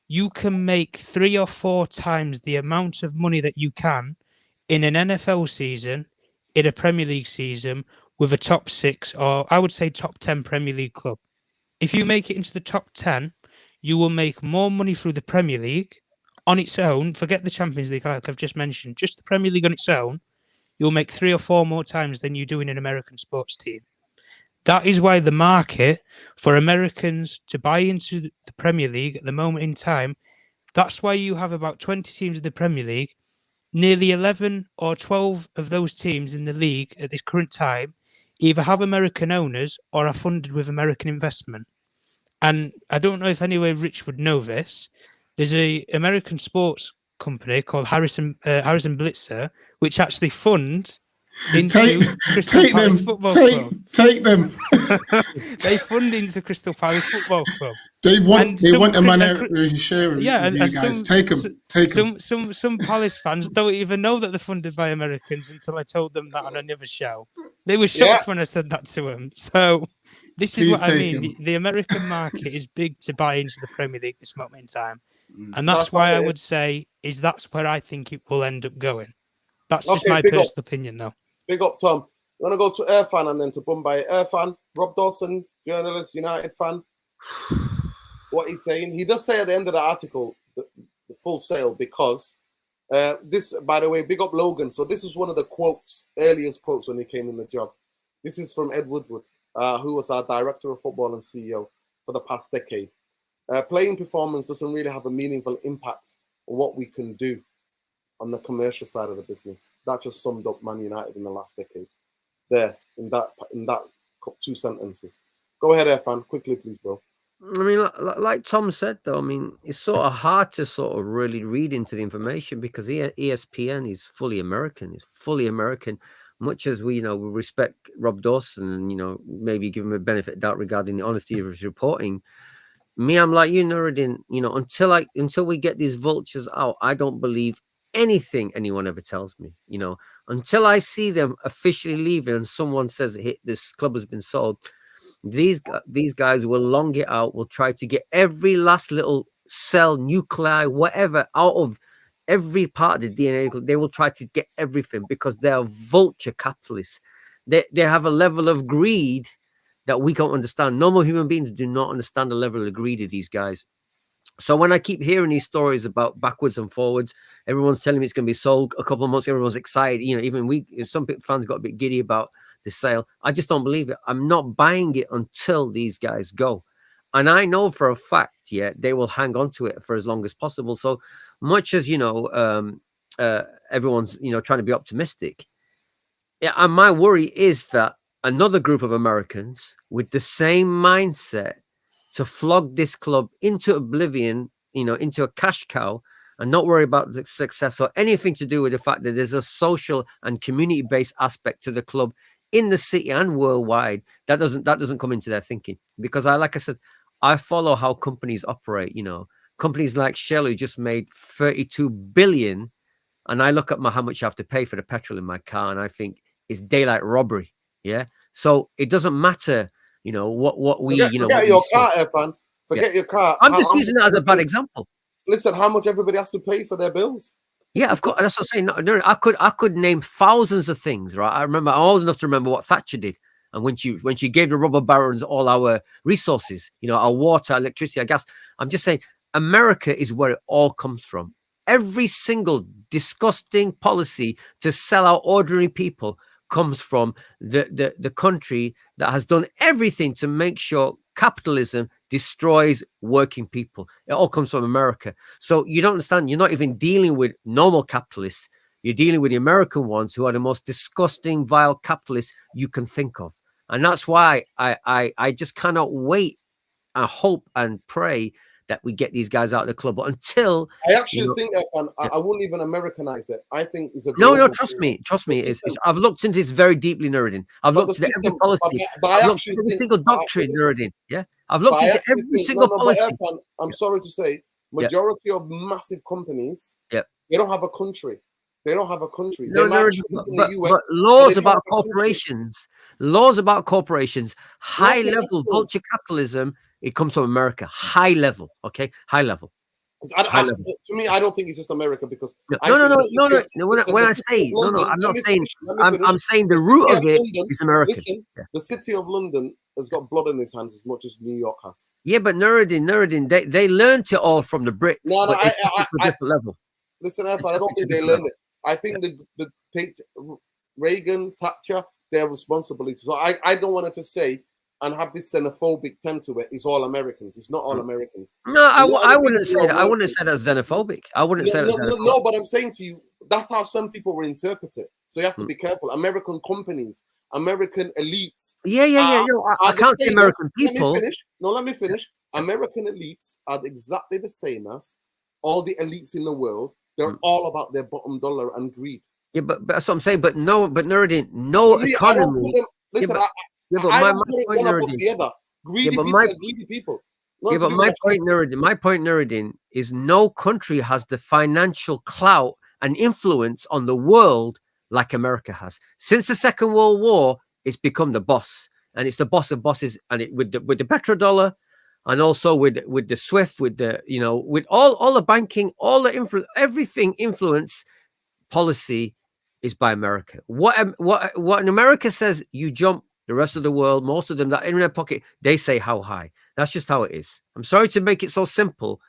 you can make 3 or 4 times the amount of money that you can in an NFL season, in a Premier League season, with a top 6, or I would say top 10 Premier League club. If you make it into the top 10, you will make more money through the Premier League on its own. Forget the Champions League, like I've just mentioned. Just the Premier League on its own, you'll make 3 or 4 more times than you do in an American sports team. That is why the market for Americans to buy into the Premier League at the moment in time, that's why you have about 20 teams in the Premier League. Nearly 11 or 12 of those teams in the league at this current time either have American owners or are funded with American investment. And I don't know if anyway Rich would know this. There's an American sports company called Harrison Blitzer, which actually funds into Crystal Palace Football Club. Take them. They fund into Crystal Palace Football Club. They want a minority share. Yeah, and you guys take them. Some Palace fans don't even know that they're funded by Americans until I told them that on another show. They were shocked when I said that to them. So this is what I mean. The American market is big to buy into the Premier League this moment in time, and that's why I would say that's where I think it will end up going. That's just my personal opinion, though. Big up, Tom. I'm going to go to Irfan and then to Bombay. Irfan, Rob Dawson, journalist, United fan. What he's saying, he does say at the end of the article, the full sale, because This, by the way, big up Logan. So this is one of the quotes, earliest quotes when he came in the job. This is from Ed Woodward, who was our director of football and CEO for the past decade. Playing performance doesn't really have a meaningful impact on what we can do on the commercial side of the business. That just summed up Man United in the last decade. There, in that 2 sentences. Go ahead, Irfan, quickly, please, bro. I mean, like Tom said, though, I mean, it's sort of hard to sort of really read into the information because ESPN is fully American. It's fully American. Much as we, we respect Rob Dawson and, maybe give him a benefit of doubt regarding the honesty of his reporting. Me, I'm like you, Nuruddin, until we get these vultures out, I don't believe anything anyone ever tells me, until I see them officially leaving and someone says this club has been sold. These guys will long it out, will try to get every last little cell, nuclei, whatever, out of every part of the DNA. They will try to get everything because they are vulture capitalists. They have a level of greed that we can't understand. Normal human beings do not understand the level of greed of these guys. So when I keep hearing these stories about backwards and forwards, everyone's telling me it's going to be sold a couple of months. Everyone's excited. Even some fans got a bit giddy about the sale. I just don't believe it. I'm not buying it until these guys go. And I know for a fact, they will hang on to it for as long as possible. So much as, everyone's, trying to be optimistic. Yeah, and my worry is that another group of Americans with the same mindset to flog this club into oblivion, into a cash cow, and not worry about the success or anything to do with the fact that there's a social and community-based aspect to the club in the city and worldwide. That doesn't come into their thinking, because like I said, I follow how companies operate. Companies like Shell, who just made 32 billion, and I look at how much I have to pay for the petrol in my car, and I think it's daylight robbery. Yeah, so it doesn't matter. What we, forget your car, Irfan. Forget your car. I'm just using that as a bad example. Listen, how much everybody has to pay for their bills. Yeah, of course. That's what I'm saying. No, I could name thousands of things, right? I'm old enough to remember what Thatcher did, and when she gave the robber barons all our resources, our water, electricity, our gas. I'm just saying, America is where it all comes from. Every single disgusting policy to sell out ordinary people comes from the country that has done everything to make sure capitalism destroys working people. It all comes from America. So you don't understand. You're not even dealing with normal capitalists. You're dealing with the American ones, who are the most disgusting, vile capitalists you can think of. And that's why I just cannot wait and hope and pray that we get these guys out of the club. But until I actually think, I wouldn't even Americanize it. I think it's a no. Trust me. I've looked into this very deeply, Nuruddin. I've looked into every policy. I've looked into every single doctrine, Nuruddin. Yeah, I've looked into every single policy. I'm sorry to say, majority of massive companies, they don't have a country. They don't have a country. No, but laws about corporations, high level vulture capitalism. It comes from America, high level. Okay, high level. To me, I don't think it's just America, because no. When I say I'm not saying. I'm saying the root of it is American. Listen, the city of London has got blood in his hands as much as New York has. Yeah, but Nuruddin, they learned it all from the Brits. No, I different level. Listen, I don't think they learned it. I think the Reagan, Thatcher, their responsibility. So I don't want to say and have this xenophobic tend to it. It's all Americans. It's not all Americans. No, I wouldn't say that. I wouldn't say that's xenophobic. I wouldn't say that's xenophobic. No, but I'm saying to you, that's how some people will interpret it. So you have to be careful. American companies, American elites. Yeah. I can't say American people. Let me finish. American elites are exactly the same as all the elites in the world. They're all about their bottom dollar and greed. Yeah, but that's what I'm saying. But Nuruddin, no economy. My point, Nuruddin, is no country has the financial clout and influence on the world like America has. Since the Second World War, it's become the boss, and it's the boss of bosses. And with the petrodollar, and also with the SWIFT, with the with all the banking, all the everything influence policy is by America. What in America says, you jump. The rest of the world, most of them that in their pocket, they say how high. That's just how it is. I'm sorry to make it so simple,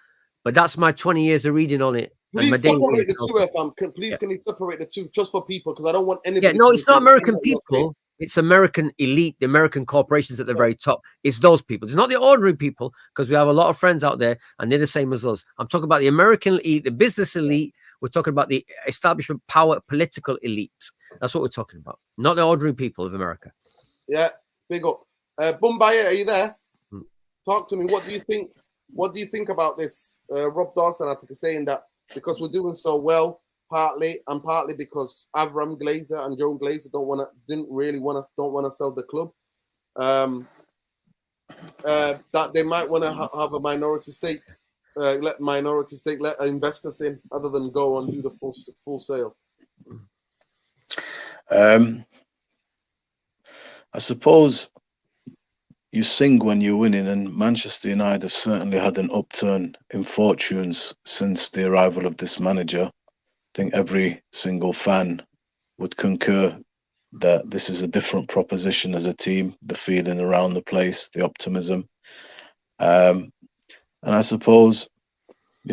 but that's my 20 years of reading on it. Please daily separate wage the is two, also- FM. Please, Yeah. can you separate the two just for people? Because I don't want anybody. Yeah, no, to it's not think American I'm not saying- people. It's American elite, the American corporations at the very top. It's those people. It's not the ordinary people, because we have a lot of friends out there and they're the same as us. I'm talking about the American elite, the business elite. We're talking about the establishment power political elite. That's what we're talking about, not the ordinary people of America. Yeah, big up. Bombay, are you there? Hmm. Talk to me. What do you think? What do you think about this? Rob Dawson, I think, is saying that because we're doing so well, partly because Avram Glazer and Joe Glazer don't want to sell the club. That they might want to have a minority stake, let investors in, other than go and do the full sale. I suppose you sing when you're winning, and Manchester United have certainly had an upturn in fortunes since the arrival of this manager. I think every single fan would concur that this is a different proposition as a team, the feeling around the place, the optimism. And I suppose,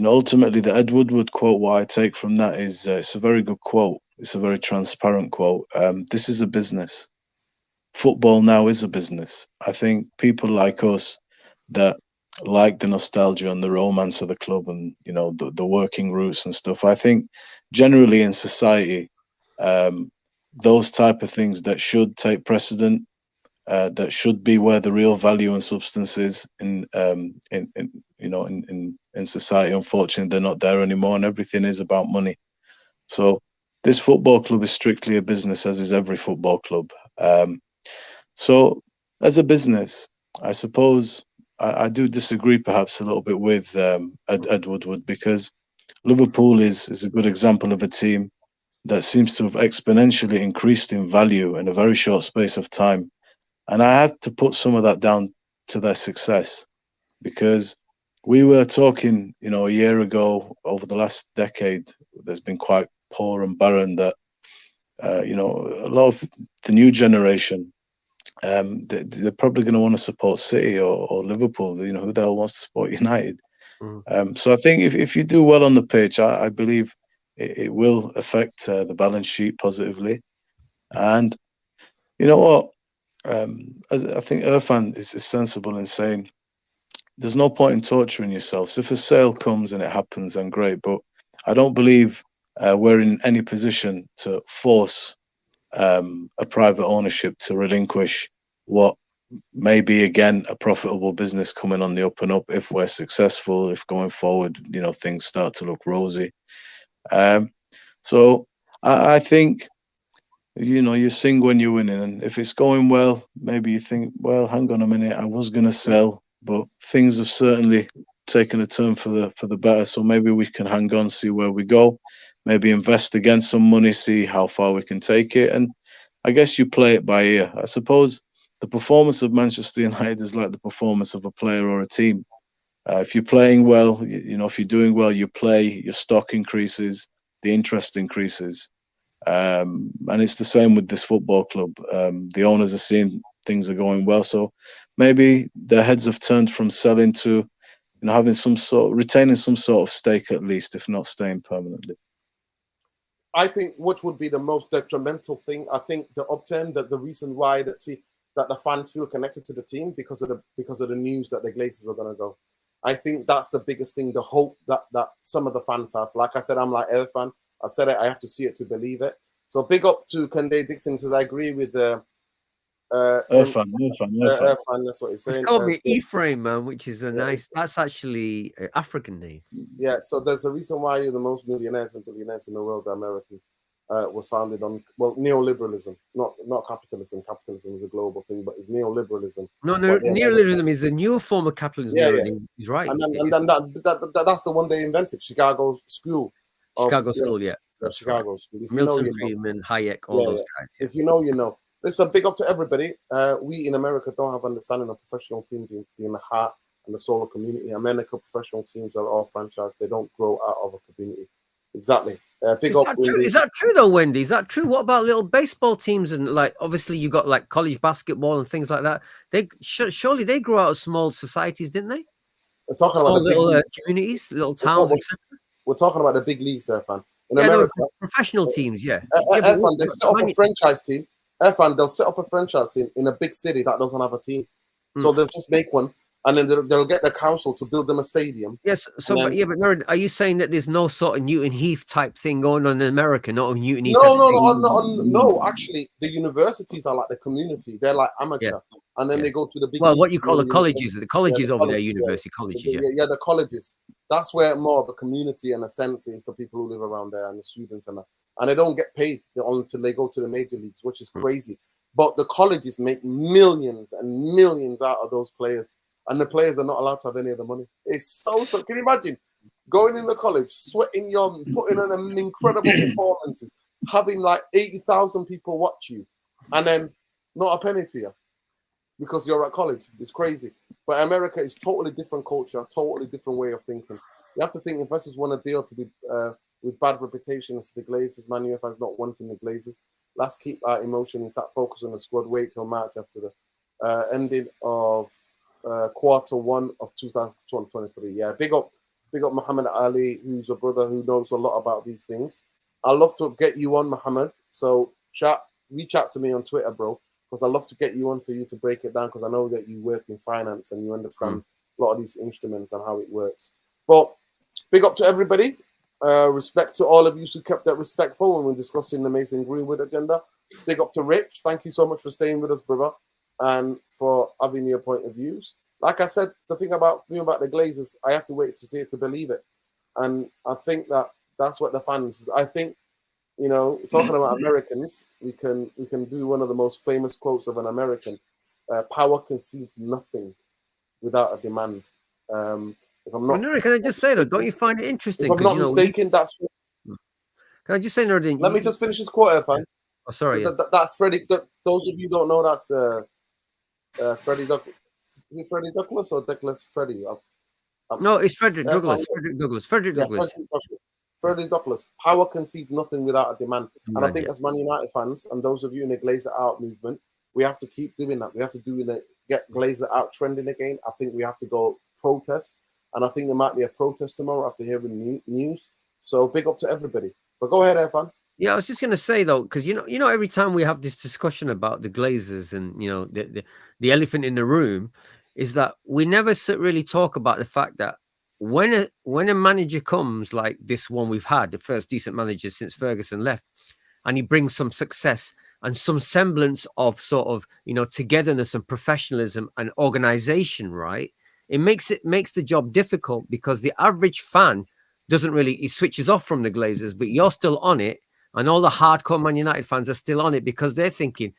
ultimately the Ed Woodward quote, what I take from that is it's a very good quote. It's a very transparent quote. This is a business. Football now is a business. I think people like us that like the nostalgia and the romance of the club and, the working roots and stuff, I think generally in society, those type of things that should take precedent, that should be where the real value and substance is in society. Unfortunately, they're not there anymore, and everything is about money. So this football club is strictly a business, as is every football club. So as a business, I suppose I do disagree perhaps a little bit with Ed Woodward, because Liverpool is a good example of a team that seems to have exponentially increased in value in a very short space of time. And I had to put some of that down to their success, because we were talking, a year ago, over the last decade, there's been quite poor and barren, that, a lot of the new generation, they're probably going to want to support City or Liverpool. Who the hell wants to support United? So I think if you do well on the pitch, I believe it will affect the balance sheet positively. And you know what? As I think Irfan is sensible in saying there's no point in torturing yourself. So if a sale comes and it happens, then great. But I don't believe we're in any position to force a private ownership to relinquish what may be, again, a profitable business coming on the up and up if we're successful, if going forward, things start to look rosy. So I think, you sing when you're winning, and if it's going well, maybe you think, well, hang on a minute, I was going to sell, but things have certainly taken a turn for the better. So maybe we can hang on, see where we go, maybe invest again some money, see how far we can take it. And I guess you play it by ear. I suppose the performance of Manchester United is like the performance of a player or a team. If you're playing well, if you're doing well, you play, your stock increases, the interest increases. And it's the same with this football club. The owners are seeing things are going well, so maybe their heads have turned from selling to, having retaining some sort of stake at least, if not staying permanently. I think which would be the most detrimental thing. I think the upturn, that the reason why that the fans feel connected to the team because of the news that the Glazers were going to go. I think that's the biggest thing. The hope that some of the fans have. Like I said, I'm like Air fan. I said it. I have to see it to believe it. So big up to Kende Dixon. Says I agree with the Irfan. That's what he's saying. It's called me Ephraim, man, which is a nice. That's actually an African name. Yeah. So there's a reason why you're the most millionaires and billionaires in the world. The American was founded on neoliberalism, not capitalism. Capitalism is a global thing, but it's neoliberalism. No, neoliberalism is a new form of capitalism. Yeah. He's right. And then that's the one they invented. Chicago School. School, yeah. That's Chicago right. School. Milton Friedman, Hayek, all those guys. Yeah. If you know, you know. Listen, big up to everybody. We in America don't have understanding of professional teams being the heart and the soul of community. American professional teams are all franchise. They don't grow out of a community. Exactly. Big up. Is that true though, Wendy? Is that true? What about little baseball teams and obviously you got like college basketball and things like that? They surely they grew out of small societies, didn't they? We're talking small about little communities, little towns, etc. we're talking about the big leagues, Irfan. In Yeah, America, no, professional teams, yeah. Irfan, they set up a franchise team. Irfan, they'll set up a franchise team in a big city that doesn't have a team. So they'll just make one, and then they'll get the council to build them a stadium. Yes. So, but Nerd, are you saying that there's no sort of Newton Heath type thing going on in America? Not Newton Heath. No. Actually, the universities are like the community. They're like amateur, and then they go to the big. Well, what you call the colleges? The colleges over there, university colleges. Yeah, the colleges. That's where more of a community and a sense is the people who live around there and the students and that. And they don't get paid until they go to the major leagues, which is crazy. But the colleges make millions and millions out of those players. And the players are not allowed to have any of the money. It's so. Can you imagine going in the college, sweating putting on an incredible performances, having like 80,000 people watch you, and then not a penny to you because you're at college? It's crazy. But America is totally different culture, totally different way of thinking. You have to think investors want a deal to be with bad reputations. The Glazers, Man U fans not wanting the Glazers. Let's keep our emotion intact, focus on the squad, wait till March after the ending of Q1 of 2023. Yeah, big up Muhammad Ali, who's a brother who knows a lot about these things. I'd love to get you on, Muhammad. So reach out to me on Twitter, bro, because I'd love to get you on for you to break it down, because I know that you work in finance and you understand a lot of these instruments and how it works. But big up to everybody. Respect to all of you who kept that respectful when we're discussing the Mason Greenwood agenda. Big up to Rich. Thank you so much for staying with us, brother, and for having your point of views. Like I said, the thing about the Glazers, I have to wait to see it to believe it. And I think that's what the fans, I think, talking about Americans, we can do one of the most famous quotes of an American. Power concedes nothing without a demand. If I'm not, can I just say though, don't you find it interesting? If I'm not mistaken, that's. Can I just say, Nordin? Let me just finish this quote, Irfan. Oh, sorry. That's Freddie. Those of you who don't know, that's Freddie Douglas. Is it Freddie Douglas or Douglas Freddie? No, it's Frederick Douglass. Frederick Douglass. Freddie Douglass. Power concedes nothing without a demand. And I think as Man United fans and those of you in the Glazer out movement, we have to keep doing that. We have to get Glazer out trending again. I think we have to go protest. And I think there might be a protest tomorrow after hearing news. So big up to everybody. But go ahead, Irfan. Yeah, I was just going to say though, because every time we have this discussion about the Glazers and the elephant in the room, is that we never really talk about the fact that when a manager comes like this one we've had, the first decent manager since Ferguson left, and he brings some success and some semblance of sort of togetherness and professionalism and organization, right? It makes the job difficult because the average fan he switches off from the Glazers, but you're still on it. And all the hardcore Man United fans are still on it because they're thinking,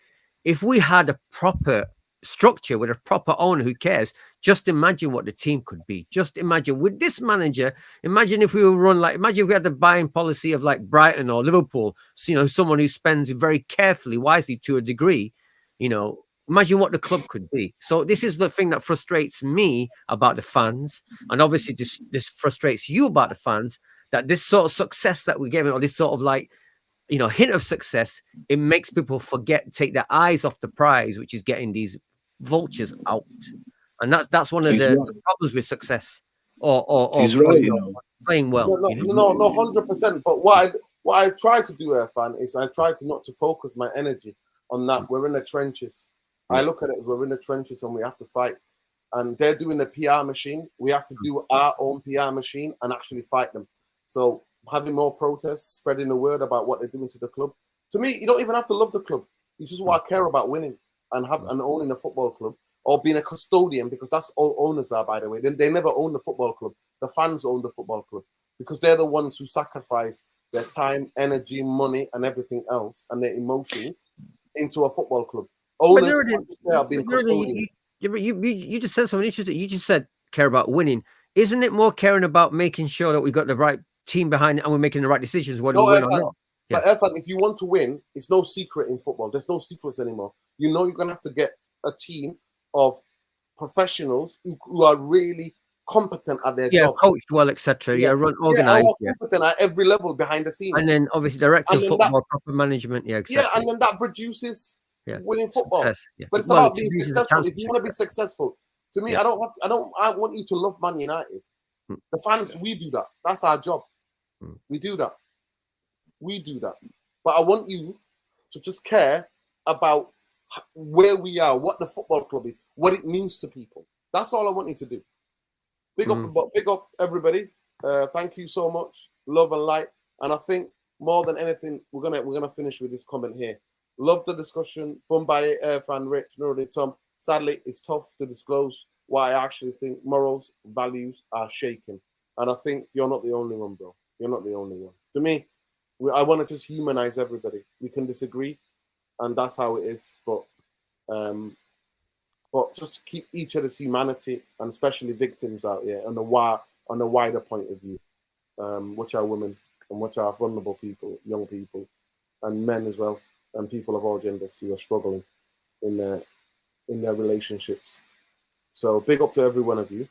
if we had a proper structure with a proper owner who cares, just imagine what the team could be. Just imagine with this manager, imagine if we were imagine if we had the buying policy of like Brighton or Liverpool, someone who spends very carefully, wisely to a degree, imagine what the club could be. So this is the thing that frustrates me about the fans. And obviously this frustrates you about the fans, that this sort of success that we gave, or this sort of hint of success, it makes people take their eyes off the prize, which is getting these vultures out. And that's one of the problems with success or he's right, playing well. No, 100%. But what I try to do, Irfan, is I try to not to focus my energy on that. We're in the trenches. I look at it, we're in the trenches and we have to fight. And they're doing the PR machine. We have to do our own PR machine and actually fight them. So having more protests, spreading the word about what they're doing to the club. To me, you don't even have to love the club. You just want to care about winning and owning a football club or being a custodian, because that's all owners are, by the way. They never own the football club. The fans own the football club because they're the ones who sacrifice their time, energy, money, and everything else, and their emotions into a football club. Owners are being custodian. You just said something interesting. You just said care about winning. Isn't it more caring about making sure that we got the right team behind it and we're making the right decisions whether we win or not? Yeah. But Irfan, if you want to win, it's no secret in football. There's no secrets anymore. You're going to have to get a team of professionals who are really competent at their job. Coached well, etc. Organized. Competent at every level behind the scenes. And then obviously director of football, proper management. Yeah, exactly. Yeah, and then that produces winning football. But it's about being successful. If you want to be successful, to me, I want you to love Man United. The fans, we do that. That's our job. We do that. We do that. But I want you to just care about where we are, what the football club is, what it means to people. That's all I want you to do. Big up everybody. Thank you so much. Love and light. And I think more than anything, we're gonna finish with this comment here. Love the discussion. Bombay, Irfan, Rich, Nuri, Tom. Sadly, it's tough to disclose why I actually think morals, values are shaken. And I think you're not the only one, bro. You're not the only one. To me, I want to just humanize everybody. We can disagree, and that's how it is. But just keep each other's humanity, and especially victims out here, on the wider point of view, which are women and which are vulnerable people, young people, and men as well, and people of all genders who are struggling in their relationships. So big up to every one of you,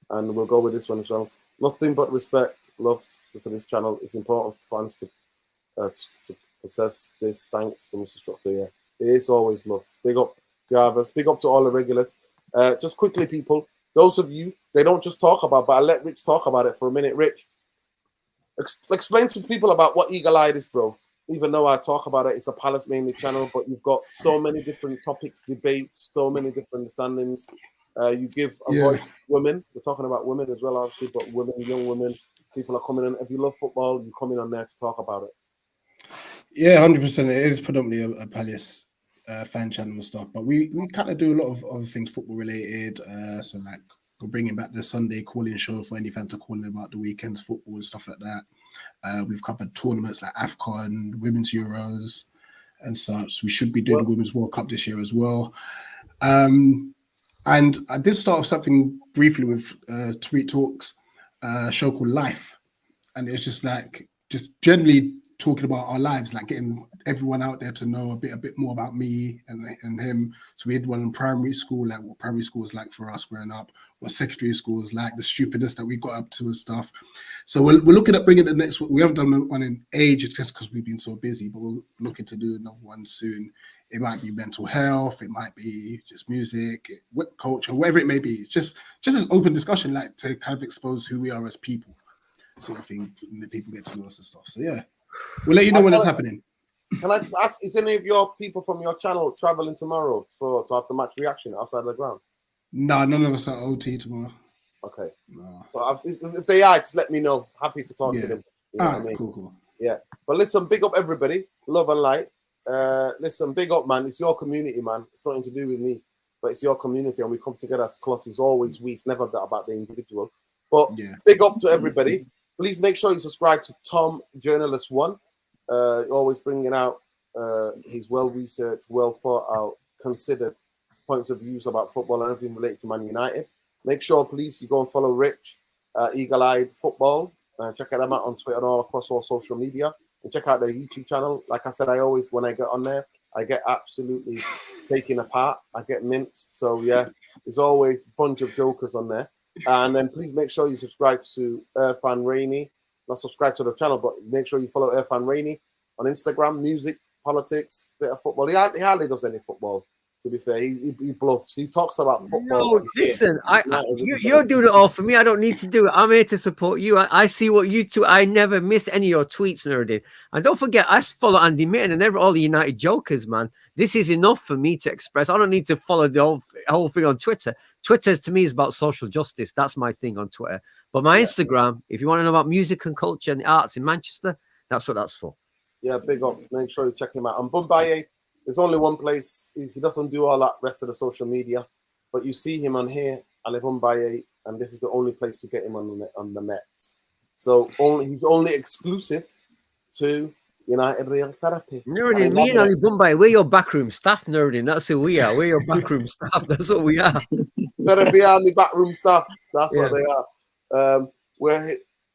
and we'll go with this one as well. Nothing but respect, love for this channel. It's important for fans to possess this. Thanks for Mr. Structure. Yeah, it is always love. Big up, Jarvis. Big up to all the regulars. Just quickly, people, those of you they don't just talk about, but I'll let Rich talk about it for a minute. Rich, explain to people about what Eagle Eye is, bro. Even though I talk about it, it's a Palace mainly channel, but you've got so many different topics, debates, so many different understandings. You give a voice to women. We're talking about women as well, obviously, but women, young women, people are coming in. If you love football, you come in on there to talk about it. Yeah, 100%. It is predominantly a Palace fan channel and stuff, but we kind of do a lot of other things football related. So like we're bringing back the Sunday calling show for any fan to call in about the weekend's football and stuff like that. We've covered tournaments like AFCON, Women's Euros, and such. We should be doing the Women's World Cup this year as well. And I did start off something briefly with Tweet Talks, a show called Life. And it's just generally talking about our lives, like getting everyone out there to know a bit more about me and him. So we had one in primary school, like what primary school was like for us growing up, what secondary school was like, the stupidness that we got up to and stuff. So we're looking at bringing the next one. We haven't done one in ages just because we've been so busy, but we're looking to do another one soon. It might be mental health, it might be just music, culture, whatever it may be. It's just an open discussion, like to kind of expose who we are as people, sort of thing, and the people get to know us and stuff. So yeah, we'll let you know when it's happening. Can I just ask, is any of your people from your channel traveling tomorrow to have the match reaction outside the ground? No, none of us are OT tomorrow. Okay. No. So if they are, just let me know. Happy to talk to them. You know what I mean? Cool. Yeah. But listen, big up everybody. Love and light. Listen, big up, man. It's your community, man. It's nothing to do with me, but it's your community, and we come together as clots. It's always we. It's never about the individual. But big up to everybody. Please make sure you subscribe to Tom Journalist One. Always bringing out his well-researched, well-thought-out, considered points of views about football and everything related to Man United. Make sure, please, you go and follow Rich, Eagle Eye Football, and check them out on Twitter and all across all social media. And check out their YouTube channel. Like I said, I always, when I get on there, I get absolutely taken apart. I get minced. So yeah, there's always a bunch of jokers on there. And then please make sure you subscribe to Irfan Rainey. Not subscribe to the channel, but make sure you follow Irfan Rainey on Instagram. Music, politics, bit of football. He hardly does any football. To be fair, he bluffs. He talks about football. No, listen, you're doing it all for me. I don't need to do it. I'm here to support you. I see what you two. I never miss any of your tweets and everything. And don't forget, I follow Andy Mitten and all the United jokers, man. This is enough for me to express. I don't need to follow the whole thing on Twitter. Twitter to me is about social justice. That's my thing on Twitter. But my Instagram, if you want to know about music and culture and the arts in Manchester, that's what that's for. Yeah, big up. Make sure you check him out. And Bumbaye, there's only one place. He doesn't do all that rest of the social media, but you see him on here, Ali Bumbaye, and this is the only place to get him on the net. So he's only exclusive to United Real Therapy. Nuruddin, me and Ali Bumbaye, we're your backroom staff, Nuruddin. That's who we are. We're your backroom staff. That's what we are. Therapy Army backroom staff. That's what they are.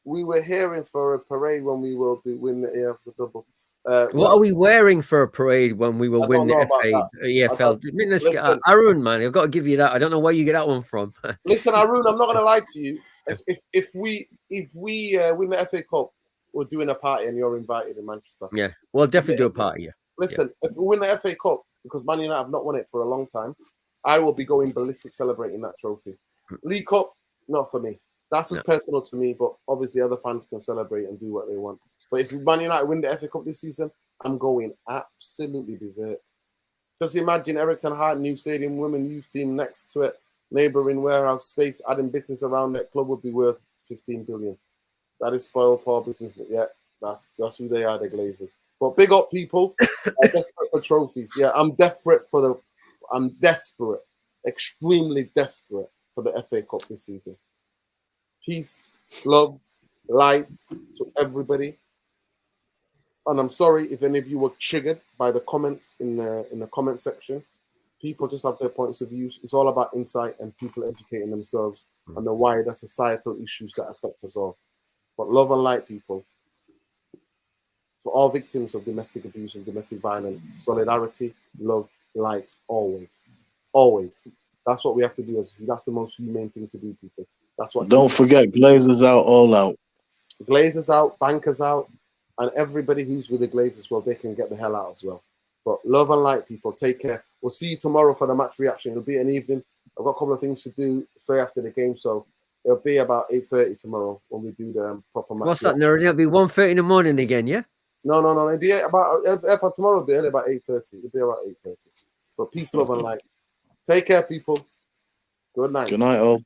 We were hearing for a parade when we will be winning the EFL double. What are we wearing for a parade when we will win the EFL? Arun, man, I've got to give you that. I don't know where you get that one from. Listen, Arun, I'm not going to lie to you. If we win the FA Cup, we're doing a party and you're invited in Manchester. Yeah, we'll definitely do a party. Yeah. Listen, if we win the FA Cup, because Man United have not won it for a long time, I will be going ballistic celebrating that trophy. League Cup, not for me. That's just personal to me, but obviously other fans can celebrate and do what they want. But if Man United win the FA Cup this season, I'm going absolutely berserk. Just imagine Eric Tenhag, new stadium, women youth team next to it, neighbouring warehouse space, adding business around that club would be worth 15 billion. That is spoiled poor business, but yeah, that's who they are, the Glazers. But big up people, are desperate for trophies. Yeah, I'm desperate, extremely desperate for the FA Cup this season. Peace, love, light to everybody. And I'm sorry if any of you were triggered by the comments in the comment section. People just have their points of view. It's all about insight and people educating themselves on the wider societal issues that affect us all. But love and light, people. To all victims of domestic abuse and domestic violence, solidarity, love, light, always. Always. That's what we have to do. That's the most humane thing to do, people. That's what. Don't forget, Glazers out, all out. Glazers out, bankers out, and everybody who's with the Glazers, well, they can get the hell out as well. But love and light, people. Take care. We'll see you tomorrow for the match reaction. It'll be an evening. I've got a couple of things to do straight after the game, so it'll be about 8:30 tomorrow when we do the proper match. What's that, Nerd? It'll be 1:30 in the morning again, yeah? No. It'll be about tomorrow. It'll be early about 8:30. It'll be about 8:30. But peace, love, and light. Take care, people. Good night. Good night, all.